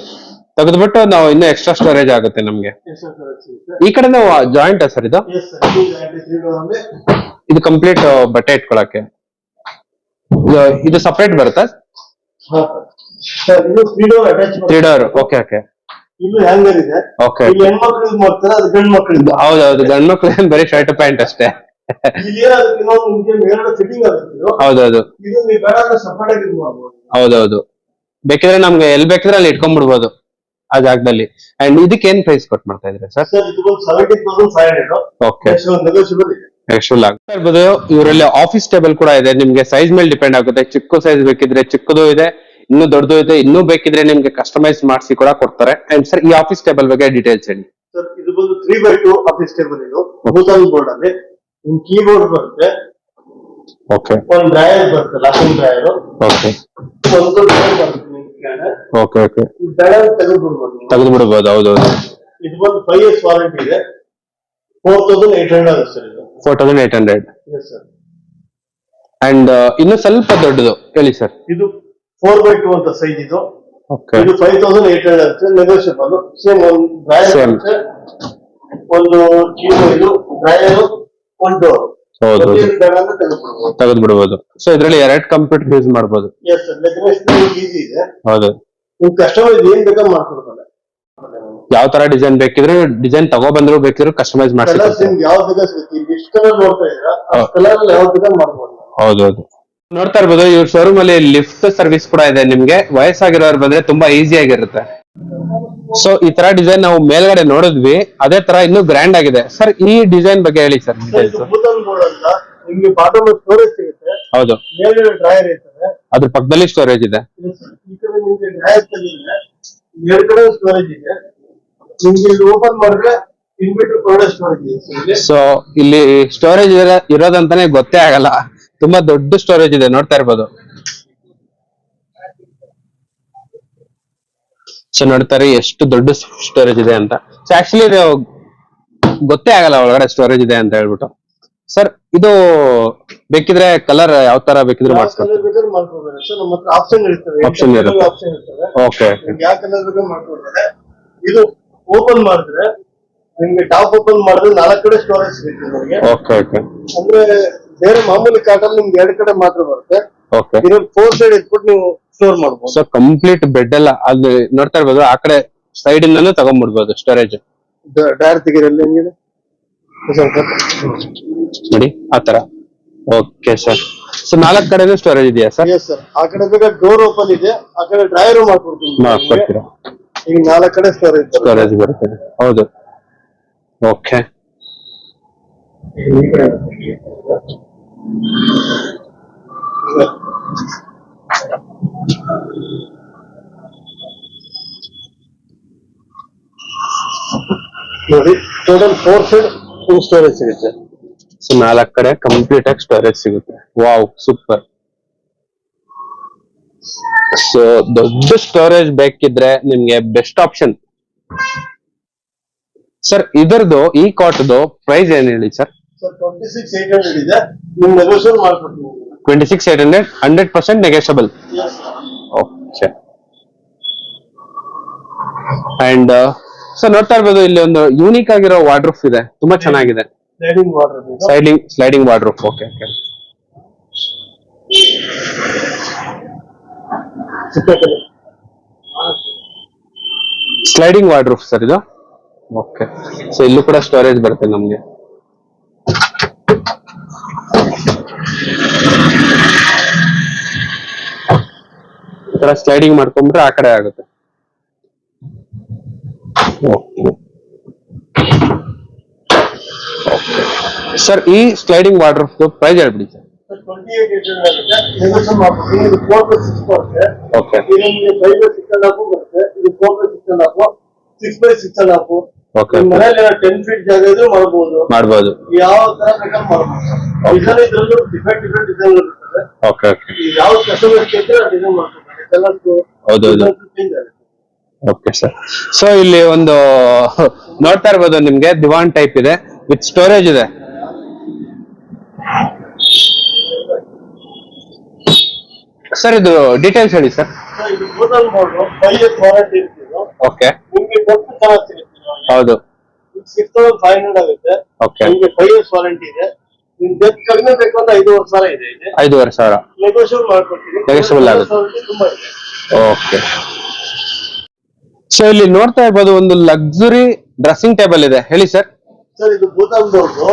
ತೆಗೆದ್ಬಿಟ್ಟು ನಾವು ಇನ್ನೂ ಎಕ್ಸ್ಟ್ರಾ ಸ್ಟೋರೇಜ್ ಆಗುತ್ತೆ ನಮ್ಗೆ. ಈ ಕಡೆ ನಾವು ಜಾಯಿಂಟ್ ಸರ್ ಇದು? ಇದು ಕಂಪ್ಲೀಟ್ ಬಟ್ಟೆ ಇಟ್ಕೊಳಕ್ಕೆ. ಇದು ಸಪರೇಟ್ ಬರುತ್ತಾ? 3 door. ಓಕೆ ಓಕೆ, ಇಲ್ಲೂ ಹ್ಯಾಂಗರ್ ಇದೆ. ಓಕೆ, ಇಲ್ಲಿ ಹೆಣ್ಮಕ್ಳು ಯೂಸ್ ಮಾಡ್ತಾರೆ, ಅದು ಗಂಡು ಮಕ್ಕಳಿಂದ. ಹೌದೌದು, ಗಂಡು ಮಕ್ಳು ಬರೀ ಶರ್ಟ್ ಪ್ಯಾಂಟ್ ಅಷ್ಟೇ. ಇಲ್ಲಿ ಏನಾಗುತ್ತೆ, ಇನ್ನೊಂದು ನಿಮ್ಗೆ ಮೇಲ್ಗಡೆ ಫಿಟ್ಟಿಂಗ್ ಆಗುತ್ತೆ. ಹೌದೌದು, ಇದು ನೀವು ಬೇಡ ಅಂದ್ರೆ ಸಪರೇಟ್ ಆಗಿ ಯೂಸ್ ಮಾಡ್ಬೋದು. ಹೌದೌದು, ಬೇಕಿದ್ರೆ ನಮ್ಗೆ ಎಲ್ಲಿ ಬೇಕಿದ್ರೆ ಅಲ್ಲಿ ಇಟ್ಕೊಂಡ್ಬಿಡ್ಬೋದು ಆ ಜಾಗದಲ್ಲಿ. ಅಂಡ್ ಇದಕ್ಕೆ ಏನ್ ಪ್ರೈಸ್ ಕೊಟ್ಟು ಮಾಡ್ತಾ ಇದ್ರೆ ಸರ್? ಸರ್ ಇದು 17,500. ಓಕೆ, ನೆಗೋಷಿಯಬಲ್ ಇದೆ. ಎಕ್ಸ್ಟ್ರಾ ಆಗ್ತಾ ಇರ್ಬೋದು. ಇವರಲ್ಲಿ ಆಫೀಸ್ ಟೇಬಲ್ ಕೂಡ ಇದೆ, ನಿಮ್ಗೆ ಸೈಜ್ ಮೇಲೆ ಡಿಪೆಂಡ್ ಆಗುತ್ತೆ. ಚಿಕ್ಕ ಸೈಜ್ ಬೇಕಿದ್ರೆ ಚಿಕ್ಕದು ಇದೆ, ಇನ್ನೂ ದೊಡ್ಡದು ಇದೆ. ಇನ್ನೂ ಬೇಕಿದ್ರೆ ನಿಮ್ಗೆ ಕಸ್ಟಮೈಸ್ ಮಾಡಿಸಿ ಕೂಡ ಕೊಡ್ತಾರೆ. ಅಂಡ್ ಸರ್ ಈ ಆಫೀಸ್ ಟೇಬಲ್ ಬಗ್ಗೆ ಡೀಟೇಲ್ಸ್ ಹೇಳಿ. ಸರ್ ಇದು ಬಂದು 3x2 ಆಫೀಸ್ ಟೇಬಲ್. ಇದು ಬೂತನ್ ಬೋರ್ಡ್ ಅಲ್ಲಿ ನಿಮ್ ಕೀಬೋರ್ಡ್ ಬರುತ್ತೆ, ಓಕೆ ಒಂದು ಡ್ರೈಯರ್ ಬರುತ್ತೆ, ಲಾಕಿಂಗ್ ಡ್ರೈಯರ್. ಓಕೆ ಒಂದು ಡ್ರೈಯರ್ ಬರುತ್ತೆ ನಿಮ್ಗೆ. ಓಕೆ ಓಕೆ ಈ ಡ್ರೈಯರ್ ತೆಗೆದು ಬಿಡ್ಬೋದು. ಹೌದು. ಇದು ಒಂದು 5 years ವಾರಂಟಿ ಇದೆ. 4800 ಆಗುತ್ತೆ ಸರ್ ಇದು. 4800. Yes sir. ಅಂಡ್ ಇನ್ನು ಸ್ವಲ್ಪ ದೊಡ್ಡದು ಹೇಳಿ ಸರ್. ಇದು 4x2 ಅಂತ ಸೈಜ್ ಇದು. ಓಕೆ. ಇದು 5800 ಆಗುತ್ತೆ, ನೆಗೋಷಿಯಬಲ್. ಸೇಮ್ ಒಂದು ಡ್ರೈಯರ್ ಒಂದು ಇದು ಡ್ರೈಯರ್ ಒಂದು ಡೋರ್. ಹೌದು ತೆಗೆದು ಬಿಡಬಹುದು. ಸೊ ಇದ್ರಲ್ಲಿ 2 ಕಂಪ್ಯೂಟರ್ ಯೂಸ್ ಮಾಡಬಹುದು. ಎಸ್ ಸರ್, ಲೆಕ್ರೇಷನ್ ಈಸಿ ಇದೆ. ಹೌದು. ನಿಮ್ ಕಸ್ಟಮೈಸ್ ಏನ್ ಬೇಕಾದ್ರೂ ಮಾಡ್ಕೊಡ್ತಾರೆ. ಯಾವ ತರ ಡಿಸೈನ್ ಬೇಕಿದ್ರೆ ಡಿಸೈನ್ ತಗೋ ಬಂದ್ರು ಬೇಕಿದ್ರು ಕಸ್ಟಮೈಸ್ ಮಾಡ್ಸಿದ್ರೆ ನಿಮ್ಗೆ ಯಾವ ಬೇಕಾದ್ರೆ ಎಷ್ಟು ಕಲರ್ ನೋಡ್ತಾ ಇದ್ದೀರಾ ಆ ಕಲರ್ ಅಲ್ಲಿ ಯಾವ ಬೇಕಾದ್ರೂ ಮಾಡ್ಬೋದು. ಹೌದೌದು. ನೋಡ್ತಾ ಇರ್ಬೋದು ಇವ್ರ ಶೋರೂಮ್ ಅಲ್ಲಿ ಲಿಫ್ಟ್ ಸರ್ವಿಸ್ ಕೂಡ ಇದೆ. ನಿಮ್ಗೆ ವಯಸ್ಸಾಗಿರೋರು ಬಂದ್ರೆ ತುಂಬಾ ಈಸಿ ಆಗಿರುತ್ತೆ. ಸೊ ಈ ತರ ಡಿಸೈನ್ ನಾವು ಮೇಲ್ಗಡೆ ನೋಡಿದ್ವಿ, ಅದೇ ತರ ಇನ್ನೂ ಗ್ರ್ಯಾಂಡ್ ಆಗಿದೆ. ಸರ್ ಈ ಡಿಸೈನ್ ಬಗ್ಗೆ ಹೇಳಿ ಸರ್. ನಿಮ್ಗೆ ಬಾಟಮ್ ಸ್ಟೋರೇಜ್ ಸಿಗುತ್ತೆ. ಹೌದು. ಮೇಲ್ಗಡೆ ಡ್ರೈಯರ್ ಇರ್ತದೆ, ಅದ್ರ ಪಕ್ಕದಲ್ಲಿ ಸ್ಟೋರೇಜ್ ಇದೆ. ಈ ಕಡೆ ನಿಮ್ಗೆ ಡ್ರೈಯರ್ ತೆಗೆದ್ರೆ ಎರಡು ಕಡೆ ಸ್ಟೋರೇಜ್ ಇದೆ. ನಿಮ್ಗೆ ಇದು ಓಪನ್ ಮಾಡಿದ್ರೆ ಇನ್ಬಿಟ್ರ್ ಪ್ರೊಡಕ್ಟ್ ಸ್ಟೋರೇಜ್ ಇದೆ. ಸೊ ಇಲ್ಲಿ ಸ್ಟೋರೇಜ್ ಇರೋದಂತಾನೆ ಗೊತ್ತೇ ಆಗಲ್ಲ, ತುಂಬಾ ದೊಡ್ಡ ಸ್ಟೋರೇಜ್ ಇದೆ. ನೋಡ್ತಾ ಇರ್ಬೋದು. ಸೊ ನೋಡ್ತಾರೆ ಎಷ್ಟು ದೊಡ್ಡ ಸ್ಟೋರೇಜ್ ಇದೆ ಅಂತ. ಸೊ ಆಕ್ಚುಲಿ ಇದು ಗೊತ್ತೇ ಆಗಲ್ಲ ಒಳಗಡೆ ಸ್ಟೋರೇಜ್ ಇದೆ ಅಂತ ಹೇಳ್ಬಿಟ್ಟು. ಸರ್ ಇದು ಬೇಕಿದ್ರೆ ಕಲರ್ ಯಾವ ತರ ಬೇಕಿದ್ರೆ ಮಾಡ್ಸ್ಕೊಡ್ತೀವಿ. ಆಪ್ಷನ್ ಇರುತ್ತೆ. ಓಕೆ. ಯಾವ ಕಲರ್ ಬೇಕಾದ್ರೂ ಮಾಡ್ಕೊಡ್ತಾರೆ. ಇದು ಓಪನ್ ಮಾಡಿದ್ರೆ ನಿಮ್ಗೆ ಟಾಪ್ ಓಪನ್ ಮಾಡಿದ್ರೆ 4 ಕಡೆ ಸ್ಟೋರೇಜ್ ಸಿಗುತ್ತೆ ನಿಮಗೆ. Okay okay. ಅಂದ್ರೆ ಬೇರೆ ಮಾಮೂಲಿ ಕಾಟಲ್ಲಿ ನಿಮ್ಗೆ 2 ಕಡೆ ಮಾತ್ರ ಬರುತ್ತೆ. ಓಕೆ. ಇದನ್ನ 4 ಸೈಡ್ ಇಟ್ಬಿಟ್ಟು ನೀವು ಸ್ಟೋರ್ ಮಾಡ್ಬೋದು. ಸೊ ಕಂಪ್ಲೀಟ್ ಬೆಡ್ ಎಲ್ಲ ಅದು ನೋಡ್ತಾ ಇರ್ಬೋದು. ಆ ಕಡೆ ಸೈಡ್ ಇಂದನೂ ತಗೊಂಡ್ಬಿಡ್ಬೋದು ಸ್ಟೋರೇಜ್. ಡೈರ್ ತೆಗಿರಲ್ಲ ಹೆಂಗಿದೆ ನೋಡಿ ಆ ತರ. Okay sir. ಸೊ 4 ಕಡೆನೂ ಸ್ಟೋರೇಜ್ ಇದೆಯಾ ಸರ್? Yes sir. ಆ ಕಡೆ ಬೇಕಾದ್ರೆ ಡೋರ್ ಓಪನ್ ಇದೆ, ಆ ಕಡೆ ಡ್ರೈಯರ್ ಮಾಡ್ಕೊಡ್ತೀನಿ. ಈಗ 4 ಕಡೆ ಸ್ಟೋರೇಜ್ ಬರುತ್ತೆ. ಹೌದು. ಓಕೆ. ನೋಡಿ ಟೋಟಲ್ 4 ಸೈಡ್ ಫುಲ್ ಸ್ಟೋರೇಜ್ ಸಿಗುತ್ತೆ. ಸೊ 4 ಕಡೆ ಕಂಪ್ಲೀಟ್ ಆಗಿ ಸ್ಟೋರೇಜ್ ಸಿಗುತ್ತೆ. Wow super. ಸೊ ದೊಡ್ಡ ಸ್ಟೋರೇಜ್ ಬೇಕಿದ್ರೆ ನಿಮ್ಗೆ ಬೆಸ್ಟ್ ಆಪ್ಷನ್. ಸರ್ ಇದರದು ಈ ಕಾಟ್ದು ಪ್ರೈಸ್ ಏನ್ ಹೇಳಿ ಸರ್? 26,800 ಇದೆ. ನಿಮ್ ನೆಗೋಷಿಯೇಟ್ ಮಾಡ್ಕೊಡ್ತೀನಿ. 26,800 100% ನೆಗೋಷಿಯಬಲ್. ಓಕೆ. ಅಂಡ್ ಸರ್ ನೋಡ್ತಾ ಇರ್ಬೋದು ಇಲ್ಲಿ ಒಂದು ಯೂನಿಕ್ ಆಗಿರೋ ವಾರ್ಡ್ರೂಫ್ ಇದೆ, ತುಂಬಾ ಚೆನ್ನಾಗಿದೆ. Sliding wardrobe. Okay okay. Sliding wardrobe sir ಇದು. ಓಕೆ. ಸೊ ಇಲ್ಲೂ ಕೂಡ ಸ್ಟೋರೇಜ್ ಬರುತ್ತೆ ನಮ್ಗೆ. ಈ ತರ ಸ್ಲೈಡಿಂಗ್ ಮಾಡ್ಕೊಂಡ್ರೆ ಆ ಕಡೆ ಆಗುತ್ತೆ. ಸರ್ ಈ ಸ್ಲೈಡಿಂಗ್ ವಾರ್ಡ್ರೂಫ್ ಪ್ರೈಸ್ ಹೇಳ್ಬಿಡಿ ಸರ್. 28,800 ಆಗುತ್ತೆ. ಇದು 4x6 ಬರುತ್ತೆ. ಓಕೆ. ಇದು 5x6 ಬರುತ್ತೆ. ಇದು 4x6 6x6 ಓಕೆ. ಮನೇಲಿ 10 ಫೀಟ್ ಜಾಗ ಇದ್ರೂ ಮಾಡ್ಬೋದು. ಯಾವ ತರ ಬೇಕಾದ್ರೂ ಮಾಡ್ಬೋದು. ಡಿಸೈನ್ ಇದ್ರಲ್ಲೂ ಡಿಫ್ರೆಂಟ್ ಡಿಸೈನ್ ಇರ್ತದೆ. Okay okay. ಯಾವ ಕಸ್ಟಮರ್ ಕೇಳಿದ್ರೆ ಆ ಡಿಸೈನ್ ಮಾಡ್ಕೊತಾರೆ. ಕಲರ್ಸ್ ಹೌದೌದು. ಚೇಂಜ್ ಆಗುತ್ತೆ. Okay sir. ಸೊ ಇಲ್ಲಿ ಒಂದು ನೋಡ್ತಾ ಇರ್ಬೋದು ನಿಮ್ಗೆ ದಿವಾನ್ ಟೈಪ್ ಇದೆ ವಿತ್ ಸ್ಟೋರೇಜ್ ಇದೆ. ಸರ್ ಇದು ಡೀಟೇಲ್ಸ್ ಹೇಳಿ ಸರ್. ಇದು ಟೋಟಲ್ ಮಾಡ್ರು 5 years ವಾರಂಟಿ ಇರುತ್ತೆ. ಓಕೆ. ನಿಮಗೆ ಡೆಪ್ತ್ ಚೆನ್ನಾಗಿ ಸಿಗುತ್ತೆ. ಹೌದು. 6,500 ಆಗುತ್ತೆ. ಓಕೆ. ನಿಮಗೆ 5 years ವಾರಂಟಿ ಇದೆ. ನಿಮ್ ಡೆಪ್ತ್ ಕಡಿಮೆ ಬೇಕು ಅಂದ್ರೆ 5,500 ಇದೆ. 5,500 ನೆಗೋಷಿಯಬಲ್ ಮಾಡ್ಕೊಡ್ತೀವಿ. ನೆಗೋಷಿಯಬಲ್ ಆಗುತ್ತೆ. ತುಂಬಾ ಇದೆ. ಓಕೆ. ಸೊ ಇಲ್ಲಿ ನೋಡ್ತಾ ಇರ್ಬೋದು ಒಂದು ಲಕ್ಸುರಿ ಡ್ರೆಸ್ಸಿಂಗ್ ಟೇಬಲ್ ಇದೆ. ಹೇಳಿ ಸರ್. ಸರ್ ಇದು ಭೂತಾನ್ ಡೋರ್ದು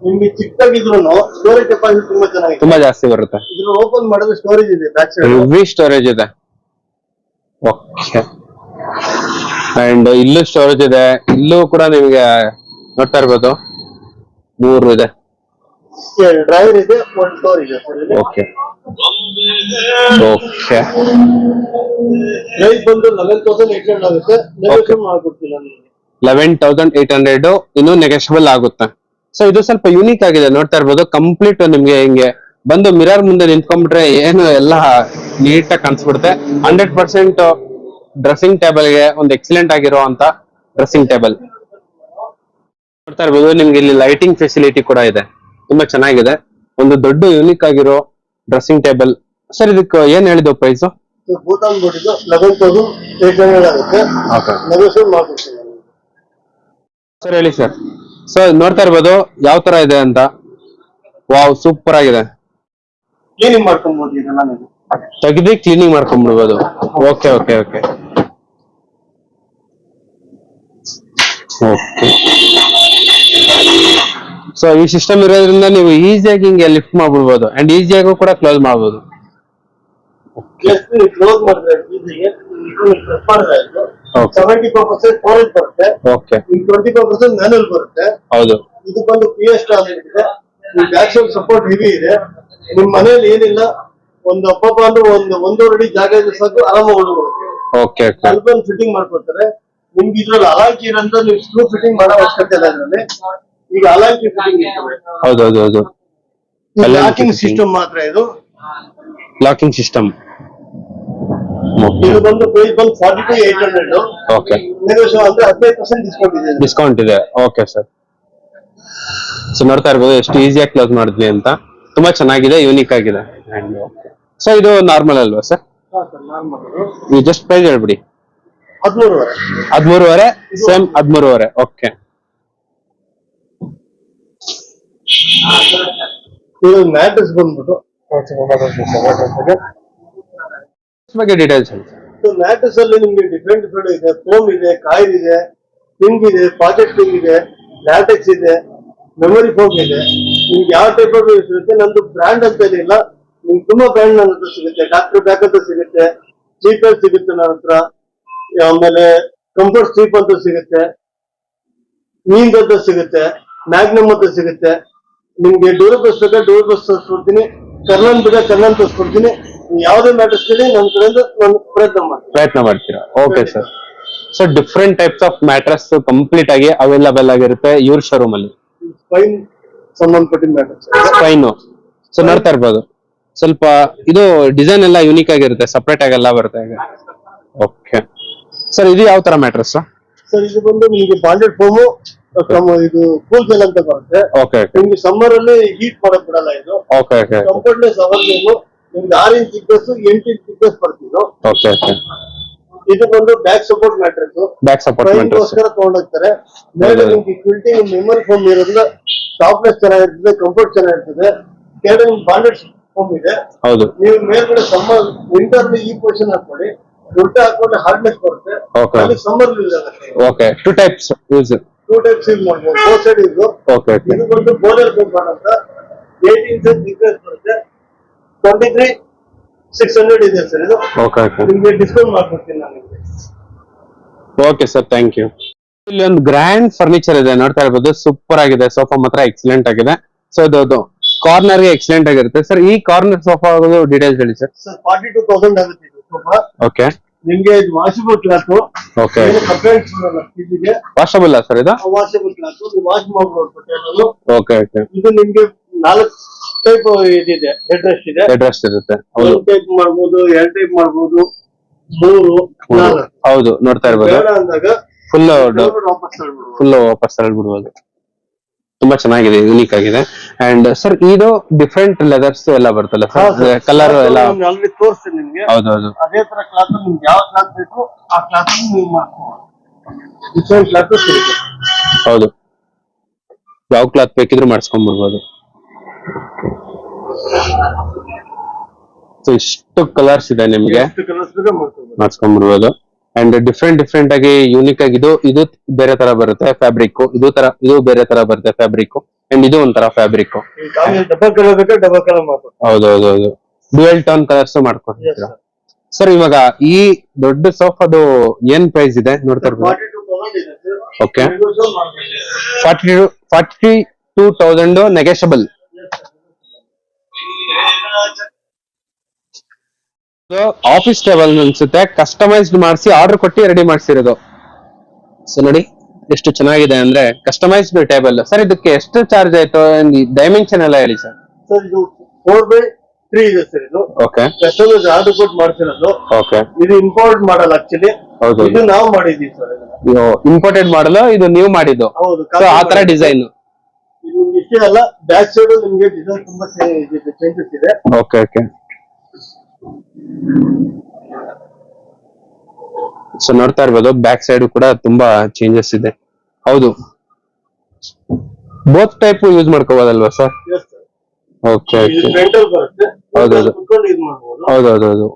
ನಿಮ್ಗೆ ಚಿಕ್ಕದಾಗಿದ್ರು ಸ್ಟೋರೇಜ್ ಕೆಪಾಸಿಟಿ ತುಂಬಾ ಚೆನ್ನಾಗಿದೆ. ತುಂಬಾ ಜಾಸ್ತಿ ಬರುತ್ತೆ. ಇದನ್ನ ಓಪನ್ ಮಾಡಿದ್ರೆ ಸ್ಟೋರೇಜ್ ಇದೆ. ಬ್ಯಾಕ್ ಸೈಡ್ ಹೆವಿ ಸ್ಟೋರೇಜ್ ಇದೆ. ಓಕೆ. ಅಂಡ್ ಇಲ್ಲೂ ಸ್ಟೋರೇಜ್ ಇದೆ. ಇಲ್ಲೂ ಕೂಡ ನಿಮಗೆ ನೋಡ್ತಾ ಇರ್ಬೋದು 3 ಇದೆ. ಡ್ರೈವರ್ ಇದೆ, ಒಂದು ಡೋರ್ ಇದೆ. Okay okay. ಪ್ರೈಸ್ ಬಂದು 11,800 ಆಗುತ್ತೆ. ನೆಗೋಷಿಯೇಟ್ ಮಾಡ್ಕೊಡ್ತಿಲ್ಲ ನಿಮಗೆ. 11,800 ಇನ್ನೂ ನೆಗೋಷಿಯಬಲ್ ಆಗುತ್ತೆ. ಸೊ ಇದು ಸ್ವಲ್ಪ ಯೂನಿಕ್ ಆಗಿದೆ. ನೋಡ್ತಾ ಇರ್ಬೋದು ಕಂಪ್ಲೀಟ್ ನಿಮ್ಗೆ ಹಿಂಗೆ ಬಂದು ಮಿರರ್ ಮುಂದೆ ನಿಂತ್ಕೊಂಡ್ಬಿಟ್ರೆ ಏನು ಎಲ್ಲ ನೀಟಾಗಿ ಕಾಣಿಸ್ಬಿಡುತ್ತೆ. 100% ಡ್ರೆಸ್ಸಿಂಗ್ ಟೇಬಲ್ ಗೆ ಒಂದು ಎಕ್ಸಲೆಂಟ್ ಆಗಿರೋ ಅಂತ ಡ್ರೆಸ್ಸಿಂಗ್ ಟೇಬಲ್ ನೋಡ್ತಾ ಇರ್ಬೋದು. ನಿಮ್ಗೆ ಇಲ್ಲಿ ಲೈಟಿಂಗ್ ಫೆಸಿಲಿಟಿ ಕೂಡ ಇದೆ, ತುಂಬಾ ಚೆನ್ನಾಗಿದೆ. ಒಂದು ದೊಡ್ಡ ಯೂನಿಕ್ ಆಗಿರೋ ಡ್ರೆಸ್ಸಿಂಗ್ ಟೇಬಲ್. ಸರ್ ಇದಕ್ಕೆ ಏನ್ ಹೇಳಿದ್ದು ಪ್ರೈಸ್? ಭೂತಾನ್ ಬೋರ್ಡ್ 11,800 ಆಗುತ್ತೆ. ನೆಗೋಷಿಯೇಟ್ ಮಾಡ್ಕೊಡ್ತೀನಿ ಸರ್. ಹೇಳಿ ಸರ್. ಸೊ ನೋಡ್ತಾ ಇರ್ಬೋದು ಯಾವ ತರ ಇದೆ ಅಂತ. ವಾವ್, ಸೂಪರ್ ಆಗಿದೆ. ಕ್ಲೀನಿಂಗ್ ಮಾಡ್ಕೊಬಹುದು, ಇದೆಲ್ಲ ನೀವು ತೆಗೆದು ಕ್ಲೀನಿಂಗ್ ಮಾಡ್ಕೊಂಡ್ಬಿಡ್ಬೋದು. Okay okay okay okay. So ಈ ಸಿಸ್ಟಮ್ ಇರೋದ್ರಿಂದ ನೀವು ಈಸಿಯಾಗಿ ಹಿಂಗೆ ಲಿಫ್ಟ್ ಮಾಡ್ಬಿಡ್ಬೋದು ಅಂಡ್ ಈಸಿಯಾಗೂ ಕೂಡ ಕ್ಲೋಸ್ ಮಾಡ್ಬೋದು. ಕ್ಲೋಸ್ ಮಾಡಿದ್ರೆ ಈಸಿಗೆ 75% ಸ್ಟೋರೇಜ್ ಬರುತ್ತೆ. ಓಕೆ. 25% ಮ್ಯಾನುವಲ್ ಬರುತ್ತೆ. ಹೌದು. ಇದು ಬಂದು PS ಸ್ಟಾಂಡರ್ಡ್ ಇದೆ. ಬ್ಯಾಕ್ ಸೈಡ್ ಸಪೋರ್ಟ್ ಹೆವಿ ಇದೆ. ನಿಮ್ ಮನೇಲಿ ಏನಿಲ್ಲ, ಒಂದು ಅಪ್ಪಪ್ಪ ಅಂದ್ರೆ ಒಂದೂವರೆ ಅಡಿ ಜಾಗ ಇದೆ ಸಾಕು, ಆರಾಮಾಗಿ ಹೊರಡುತ್ತೆ. ಓಕೆ. ಸ್ವಲ್ಪ ಫಿಟ್ಟಿಂಗ್ ಮಾಡ್ಕೊಡ್ತಾರೆ. ನಿಮ್ಗೆ ಇದ್ರಲ್ಲಿ ಅಲಾಂಕಿ ಇರಂತ ನೀವು ಸ್ಕ್ರೂ ಫಿಟ್ಟಿಂಗ್ ಮಾಡೋ ಅವಶ್ಯಕತೆ ಇಲ್ಲ. ಇದ್ರಲ್ಲಿ ಈಗ ಅಲಾಂಕಿ ಫಿಟ್ಟಿಂಗ್ ಇರ್ತವೆ. ಹೌದೌದು. ಲಾಕಿಂಗ್ ಸಿಸ್ಟಮ್ ಮಾತ್ರ ಇದು. Locking system. ಇದು ಬಂದು ಪ್ರೈಸ್ ಬಂದು 42,800. ಓಕೆ. ನೆಗೋಷಿಯೇಟ್ ಅಂದ್ರೆ 15% ಡಿಸ್ಕೌಂಟ್ ಇದೆ. ಡಿಸ್ಕೌಂಟ್ ಇದೆ. Okay sir. ಸೊ ನೋಡ್ತಾ ಇರ್ಬೋದು ಎಷ್ಟು ಈಸಿಯಾಗಿ ಕ್ಲೋಸ್ ಮಾಡಿದ್ವಿ ಅಂತ. ತುಂಬಾ ಚೆನ್ನಾಗಿದೆ, ಯೂನಿಕ್ ಆಗಿದೆ. ಸೊ ಇದು ನಾರ್ಮಲ್ ಅಲ್ವಾ ಸರ್? ನೀವು ಜಸ್ಟ್ ಪ್ರೈಸ್ ಹೇಳ್ಬಿಡಿ. 13,500. ಸೇಮ್ 13,500. ಓಕೆ. ಇದು ಮ್ಯಾಟ್ರೆಸ್ ಬಂದ್ಬಿಟ್ಟು ಬಗ್ಗೆ ಡೀಟೇಲ್ಸ್ ಹೇಳಿ. ಮ್ಯಾಟ್ರೆಸ್ ಅಲ್ಲಿ ನಿಮ್ಗೆ ಡಿಫ್ರೆಂಟ್ ಇದೆ. ಫೋಮ್ ಇದೆ, ಕಾಯಿಲ್ ಇದೆ, ಪಿಂಗ್ ಇದೆ, ಪಾಕೆಟ್ ಪಿಂಗ್ ಇದೆ, ಲ್ಯಾಟೆಕ್ಸ್ ಇದೆ, ಮೆಮೊರಿ ಫೋಮ್ ಇದೆ. ನಿಮ್ಗೆ ಯಾವ ಟೈಪ್ ಆಫ್ ಸಿಗುತ್ತೆ. ನಂದು ಬ್ರ್ಯಾಂಡ್ ಅಂತ ಏನಿಲ್ಲ, ನಿಮ್ಗೆ ತುಂಬಾ ಬ್ರ್ಯಾಂಡ್ ನನ್ನ ಹತ್ರ ಸಿಗುತ್ತೆ. ಡಾಕ್ಟರ್ ಬ್ಯಾಕ್ ಅಂತ ಸಿಗುತ್ತೆ, ಚೀಪರ್ ಸಿಗುತ್ತೆ ನನ್ನ ಹತ್ರ. ಆಮೇಲೆ ಕಂಫರ್ಟ್ ಸ್ಲೀಪ್ ಅಂತ ಸಿಗುತ್ತೆ, ನೀನ್ಸ್ ಅಂತ ಸಿಗುತ್ತೆ, ಮ್ಯಾಗ್ನಮ್ ಅಂತ ಸಿಗುತ್ತೆ. ನಿಮ್ಗೆ ಡ್ಯೂರಬಸ್ ಬೇಕಾ ಡ್ಯೂರಬಸ್ ತೋರಿಸ್ಕೊಡ್ತೀನಿ, ಕರ್ನನ್ ಬೇಕಾ ಕರ್ನನ್ ತೋರಿಸ್ಕೊಡ್ತೀನಿ. ಯಾವುದೇ ಮ್ಯಾಟರ್ಸ್ ನನ್ನ ಕಡೆಯಿಂದ ನಾನು ಪ್ರಯತ್ನ ಮಾಡ್ತೀರಾ? Okay sir. So different types of mattress complete ಆಗಿ ಅವೈಲಬಲ್ ಆಗಿರುತ್ತೆ ಇವ್ರ ಶೋರೂಮ್ ಅಲ್ಲಿ. ಸ್ಪೈನ್ ಸಂಬಂಧಪಟ್ಟಿದ ಮ್ಯಾಟರ್ಸ್. ಸ್ಪೈನ್. ಸೊ ನೋಡ್ತಾ ಇರ್ಬೋದು, ಸ್ವಲ್ಪ ಇದು ಡಿಸೈನ್ ಎಲ್ಲ ಯೂನಿಕ್ ಆಗಿರುತ್ತೆ, ಸಪರೇಟ್ ಆಗೆಲ್ಲ ಬರುತ್ತೆ. Okay sir. ಇದು ಯಾವ ತರ ಮ್ಯಾಟ್ರಸ್ ಸರ್? ಇದು ಬಂದು ನಿಮಗೆ ಬಾಂಡೆಡ್ ಫೋಮು, ಇದು ಕೂಲ್ ಜೆಲ್ ಅಂತ ಬರುತ್ತೆ. ಓಕೆ. ನಿಮ್ಗೆ ಸಮ್ಮರ್ ಅಲ್ಲಿ ಹೀಟ್ ಮಾಡಕ್ ಬಿಡಲ್ಲ ಇದು. Okay okay. ಕಂಫರ್ಟ್ನೆಸ್ ಅವರ್ಗೇನು ನಿಮ್ಗೆ 6 ಇಂಚ್ ಥಿಕ್ನೆಸ್ 8 ಇಂಚ್ ಥಿಕ್ನೆಸ್ ಬರ್ತಿದ್ದು. Okay okay. ಇದು ಬಂದು back support mattress. Back support mattress ತಗೊಂಡೋಗ್ತಾರೆ. ಮೇಲೆ ನಿಮ್ಗೆ ಕ್ವಿಲ್ಟಿಂಗ್ ಮೆಮೊರಿ ಫೋಮ್ ಇರೋದ್ರಿಂದ ಸಾಫ್ಟ್ನೆಸ್ ಚೆನ್ನಾಗಿರ್ತದೆ, ಕಂಫರ್ಟ್ ಚೆನ್ನಾಗಿರ್ತದೆ. ಕೆಳಗಡೆ ಬಾಂಡೆಡ್ ಫೋಮ್ ಇದೆ. ಹೌದು. ನೀವು ಮೇಲ್ಗಡೆ ಸಮ್ಮರ್ ವಿಂಟರ್ ಈ ಪೊಸಿಷನ್ ಹಾಕೊಳ್ಳಿ, ಉಲ್ಟಾ ಹಾಕೊಂಡ್ರೆ ಹಾರ್ಡ್ನೆಸ್ ಬರುತ್ತೆ. ಅಲ್ಲಿ ಸಮ್ಮರ್ ಯೂಸ್ ಆಗುತ್ತೆ. ಓಕೆ. 2 ಟೈಪ್ಸ್ ಯೂಸ್ ಮಾಡ್ಬೋದು. ಬೋತ್ ಸೈಡ್ ಇದು. ಓಕೆ. ಇದು ಬಂದು ಬೋರ್ಡರ್ ಫೋಮ್ ಅಂತ 8 ಇಂಚ್ ಥಿಕ್ನೆಸ್ ಬರುತ್ತೆ. 23,600 ಇದೆ ಸರ್ ಇದು. Okay okay. ನಿಮಗೆ ಡಿಸ್ಕೌಂಟ್ ಮಾಡ್ಕೊಡ್ತೀನಿ ನಾನು ನಿಮಗೆ. Okay sir, thank you. ಇಲ್ಲಿ ಒಂದು ಗ್ರ್ಯಾಂಡ್ ಫರ್ನಿಚರ್ ಇದೆ, ನೋಡ್ತಾ ಇರ್ಬೋದು. ಸೂಪರ್ ಆಗಿದೆ. ಸೋಫಾ ಮಾತ್ರ ಎಕ್ಸಲೆಂಟ್ ಆಗಿದೆ. ಸೊ ಇದು ಕಾರ್ನರ್ ಗೆ ಎಕ್ಸಲೆಂಟ್ ಆಗಿರುತ್ತೆ. ಸರ್ ಈ ಕಾರ್ನರ್ ಸೋಫಾ ಆಗೋದು ಡೀಟೇಲ್ಸ್ ಹೇಳಿ ಸರ್. 42,000 ಆಗುತ್ತೆ ಇದು ಸೋಫಾ. ಓಕೆ. ನಿಮ್ಗೆ ಇದು ವಾಷಬಲ್ ಕ್ಲಾತ್. ಓಕೆ. ಕಂಪ್ಲೇಂಟ್ಸ್ ಬರಲ್ಲ ಇದಕ್ಕೆ. ವಾಷಬಲ್ ಸರ್ ಇದು? ವಾಷಬಲ್ ಕ್ಲಾತ್, ನೀವು ವಾಶ್ ಮಾಡ್ಬೋದು. Okay okay. ಇದು ನಿಮ್ಗೆ 4 ಟೈಪ್ ಇದಿದೆ. ಹೆಡ್ ರೆಸ್ಟ್ ಇದೆ. ಹೆಡ್ ರೆಸ್ಟ್ ಇರುತ್ತೆ. 1 ಟೈಪ್ ಮಾಡ್ಬೋದು, 2 ಟೈಪ್ ಮಾಡ್ಬೋದು, 3, 4. ಹೌದು, ನೋಡ್ತಾ ಇರ್ಬೋದು. ಅಂದಾಗ ಫುಲ್ ವಾಪಸ್ ವಾಪಸ್ ತಳ್ಬಿಡ್ಬೋದು. ತುಂಬಾ ಚೆನ್ನಾಗಿದೆ, ಯೂನಿಕ್ ಆಗಿದೆ. ಅಂಡ್ ಸರ್ ಇದು ಡಿಫ್ರೆಂಟ್ ಲೆದರ್ಸ್ ಎಲ್ಲ ಬರ್ತಲ್ಲ ಸರ್, ಕಲರ್ ಎಲ್ಲ ಆಲ್ರೆಡಿ ತೋರಿಸ್ತೀನಿ ನಿಮ್ಗೆ. ಹೌದೌದು. ಅದೇ ತರ ಕ್ಲಾತ್ ನಿಮ್ಗೆ ಯಾವ ಕ್ಲಾತ್ ಬೇಕು ಆ ಕ್ಲಾತ್ ನೀವು ಮಾಡ್ಕೋಬಹುದು. ಡಿಫ್ರೆಂಟ್ ಕ್ಲಾತ್ ಸಿಗುತ್ತೆ. ಹೌದು, ಯಾವ ಕ್ಲಾತ್ ಬೇಕಿದ್ರು ಮಾಡಿಸ್ಕೊಂಡ್ಬಿಡ್ಬೋದು. ಸೊ ಇಷ್ಟು ಕಲರ್ಸ್ ಇದೆ, ನಿಮ್ಗೆ ಮಾಡಿಸ್ಕೊಂಡ್ಬಿಡ್ಬೋದು. ಅಂಡ್ ಡಿಫ್ರೆಂಟ್ ಆಗಿ ಯೂನಿಕ್ ಆಗಿ ಇದು ಬೇರೆ ತರ ಬರುತ್ತೆ ಫ್ಯಾಬ್ರಿಕ್. ಇದು ಬೇರೆ ತರ ಬರುತ್ತೆ ಫ್ಯಾಬ್ರಿಕ್. ಅಂಡ್ ಇದು ಒಂಥರ ಫ್ಯಾಬ್ರಿಕ್. ಡಬಲ್ ಕಲರ್ ಬೇಕಾ ಡಬಲ್ ಕಲರ್ ಮಾಡ್ಕೊಂಡು. ಹೌದೌದು. ಡ್ಯುಯಲ್ ಟೋನ್ ಕಲರ್ಸ್ ಮಾಡ್ಕೊಡ್ತೀರಾ ಸರ್. ಇವಾಗ ಈ ದೊಡ್ಡ ಸೋಫಾದು ಏನ್ ಪ್ರೈಸ್ ಇದೆ ನೋಡ್ತಾ ಇರ್ಬೋದು. 42,000 ಇದೆ sir. Okay. 42,000 negotiable. Office table ಅನ್ಸುತ್ತೆ, ಕಸ್ಟಮೈಸ್ಡ್ ಮಾಡಿಸಿ ಆರ್ಡರ್ ಕೊಟ್ಟು ರೆಡಿ ಮಾಡಿಸಿರೋದು. ಸೊ ನೋಡಿ ಎಷ್ಟು ಚೆನ್ನಾಗಿದೆ ಅಂದ್ರೆ, ಕಸ್ಟಮೈಸ್ಡ್ ಟೇಬಲ್. ಸರ್ ಇದಕ್ಕೆ ಎಷ್ಟು ಚಾರ್ಜ್ ಆಯ್ತು, ಡೈಮೆನ್ಷನ್ ಎಲ್ಲ ಹೇಳಿ ಸರ್. ಸರ್ ಇದು 4x3 ಇದೆ ಸರ್ ಇದು. ಓಕೆ ಕಸ್ಟಮರ್ಸ್ ಆರ್ಡರ್ ಕೊಟ್ಟು ಮಾಡ್ತಿರೋದು. ಓಕೆ ಇದು ಇಂಪೋರ್ಟ್ ಮಾಡಲ್ಲ ಆಕ್ಚುಲಿ. ಹೌದು ಇದು ನಾವು ಮಾಡಿದೀವಿ ಸರ್. ಇಂಪೋರ್ಟೆಡ್ ಮಾಡಲು ಇದು ನೀವು ಮಾಡಿದ್ದು. ಹೌದು. So, ಆ ತರ ಡಿಸೈನ್. ಇದು ಇಷ್ಟೇ ಅಲ್ಲ, ಬ್ಯಾಕ್ ಸೈಡ್ ನಿಮ್ಗೆ ಡಿಸೈನ್ ತುಂಬಾ ಚೇಂಜಸ್ ಇದೆ. Okay okay. ಸೊ ನೋಡ್ತಾ ಇರ್ಬೋದು ಬ್ಯಾಕ್ ಸೈಡ್ ಕೂಡ ತುಂಬಾ ಚೇಂಜಸ್ ಇದೆ. ಹೌದು, ಬೋತ್ ಟೈಪ್ ಯೂಸ್ ಮಾಡ್ಕೋಬೋದಲ್ವಾ ಸರ್? Okay okay. ಹೌದೌದು ಹೌದೌದು.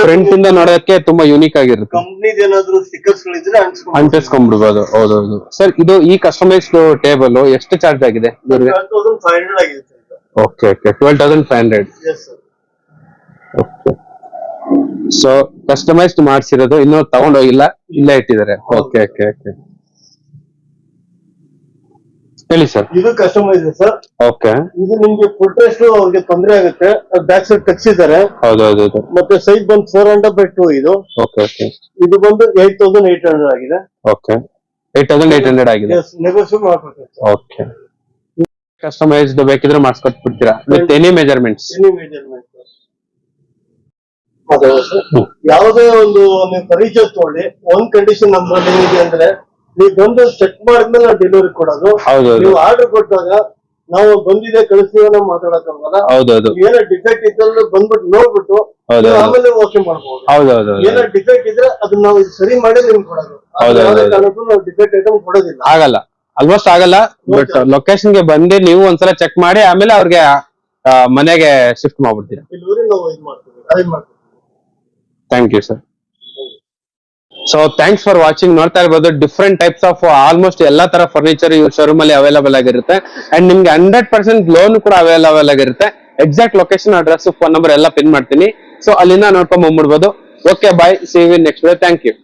ಫ್ರಂಟ್ ಇಂದ ನೋಡೋದಕ್ಕೆ ತುಂಬಾ ಯೂನಿಕ್ ಆಗಿರುತ್ತೆ. ಕಂಪ್ನಿದ ಏನಾದ್ರು ಸ್ಟಿಕ್ಕರ್ಸ್ ಗಳಿದ್ರೆ ಅಂಟಿಸ್ಕೊಂಡ್ಬಿಡ್ಬೋದು. ಹೌದೌದು ಸರ್. ಇದು ಈ ಕಸ್ಟಮೈಸ್ಡ್ ಟೇಬಲ್ ಎಷ್ಟು ಚಾರ್ಜ್ ಆಗಿದೆ? 12,500 ಆಗಿದೆ. Okay okay. 12,500. Okay. So customised ಮಾಡಿಸಿರೋದು ಇನ್ನೂ ತಗೊಂಡೋಗಿಲ್ಲ, ಇಲ್ಲೇ ಇಟ್ಟಿದ್ದಾರೆ. Okay okay okay. ಹೇಳಿ ಸರ್. ಇದು ಕಸ್ಟಮೈಸ್ ಸರ್. ಓಕೆ. ಇದು ನಿಮ್ಗೆ ಫುಟ್ ರೆಸ್ಟ್ ಅವ್ರಿಗೆ ತೊಂದರೆ ಆಗುತ್ತೆ, ಬ್ಯಾಕ್ ಸೈಡ್ ಕಟ್ಸಿದ್ದಾರೆ. ಹೌದೌದು. ಮತ್ತೆ ಸೈಜ್ ಬಂದು 400/2 ಇದು. Okay okay. ಇದು ಬಂದು 8,800 ಆಗಿದೆ. ಓಕೆ. 8,800 ಆಗಿದೆ. ನೆಗೋಷಿಯೇಟ್ ಮಾಡ್ಕೊಡ್ತೀವಿ. ಓಕೆ. ಕಸ್ಟಮೈಸ್ಡ್ ಬೇಕಿದ್ರೆ ಮಾಡಿಸ್ಕೊಟ್ಬಿಡ್ತೀರಾ ವಿತ್ ಎನಿ ಮೆಜರ್ಮೆಂಟ್ಸ್? ಯಾವುದೇ ಒಂದು ನೀವು ಫರ್ನಿಚರ್ ತಗೊಳ್ಳಿ, ಒಂದ್ ಕಂಡೀಷನ್ ನಮ್ಮಲ್ಲಿ ಏನಿದೆ ಅಂದ್ರೆ, ನೀವು ಬಂದು ಚೆಕ್ ಮಾಡಿದ್ಮೇಲೆ ನಾವು ಡೆಲಿವರಿ ಕೊಡೋದು. ನೀವು ಆರ್ಡರ್ ಕೊಟ್ಟಾಗ ನಾವು ಬಂದಿದೆ ಕಳಿಸ್ತೀವಿ ನಾವು ಮಾತಾಡಕ್ಕಾಗಲ್ಲ. ಹೌದೌದು. ಏನೋ ಡಿಫೆಕ್ಟ್ ಇದ್ದಲ್ಲಿ ಬಂದ್ಬಿಟ್ಟು ನೋಡ್ಬಿಟ್ಟು ಆಮೇಲೆ ಓಕೆ ಮಾಡ್ಬೋದು. ಹೌದೌದು. ಏನೋ ಡಿಫೆಕ್ಟ್ ಇದ್ರೆ ಅದನ್ನ ನಾವು ಸರಿ ಮಾಡಿ ನಿಮ್ಗೆ ಕೊಡೋದು. ನಾವು ಡಿಫೆಕ್ಟ್ ಐಟಮ್ ಕೊಡೋದಿಲ್ಲ. ಆಗಲ್ಲ, ಆಲ್ಮೋಸ್ಟ್ ಆಗಲ್ಲ. ಬಟ್ ಲೊಕೇಶನ್ ಗೆ ಬಂದು ನೀವು ಒಂದ್ಸಲ ಚೆಕ್ ಮಾಡಿ ಆಮೇಲೆ ಅವ್ರಿಗೆ ಮನೆಗೆ ಶಿಫ್ಟ್ ಮಾಡ್ಬಿಡ್ತೀರಾ. ಡೆಲಿವರಿ ನಾವು ಇದು ಮಾಡ್ತೀವಿ, ಅರೇಂಜ್ ಮಾಡ್ತೀವಿ. Thank you sir. So thanks for watching. ನೋಡ್ತಾ ಇರ್ಬೋದು ಡಿಫ್ರೆಂಟ್ ಟೈಪ್ಸ್ ಆಫ್ ಆಲ್ಮೋಸ್ಟ್ ಎಲ್ಲಾ ತರ ಫರ್ನಿಚರ್ ಈ ಶೋರೂಮ್ ಅಲ್ಲಿ ಅವೈಲೇಬಲ್ ಆಗಿರುತ್ತೆ. ಅಂಡ್ ನಿಮ್ಗೆ 100% ಲೋನ್ ಕೂಡ ಅವೈಲೇಬಲ್ ಆಗಿರುತ್ತೆ. Exact location, address, phone number ಎಲ್ಲ ಪಿನ್ ಮಾಡ್ತೀನಿ. ಸೊ ಅಲ್ಲಿಂದ ನೋಡ್ಕೊಂಡ್ ಬಂದ್ಬಿಡ್ಬೋದು. Okay, bye, see you in next day. Thank you.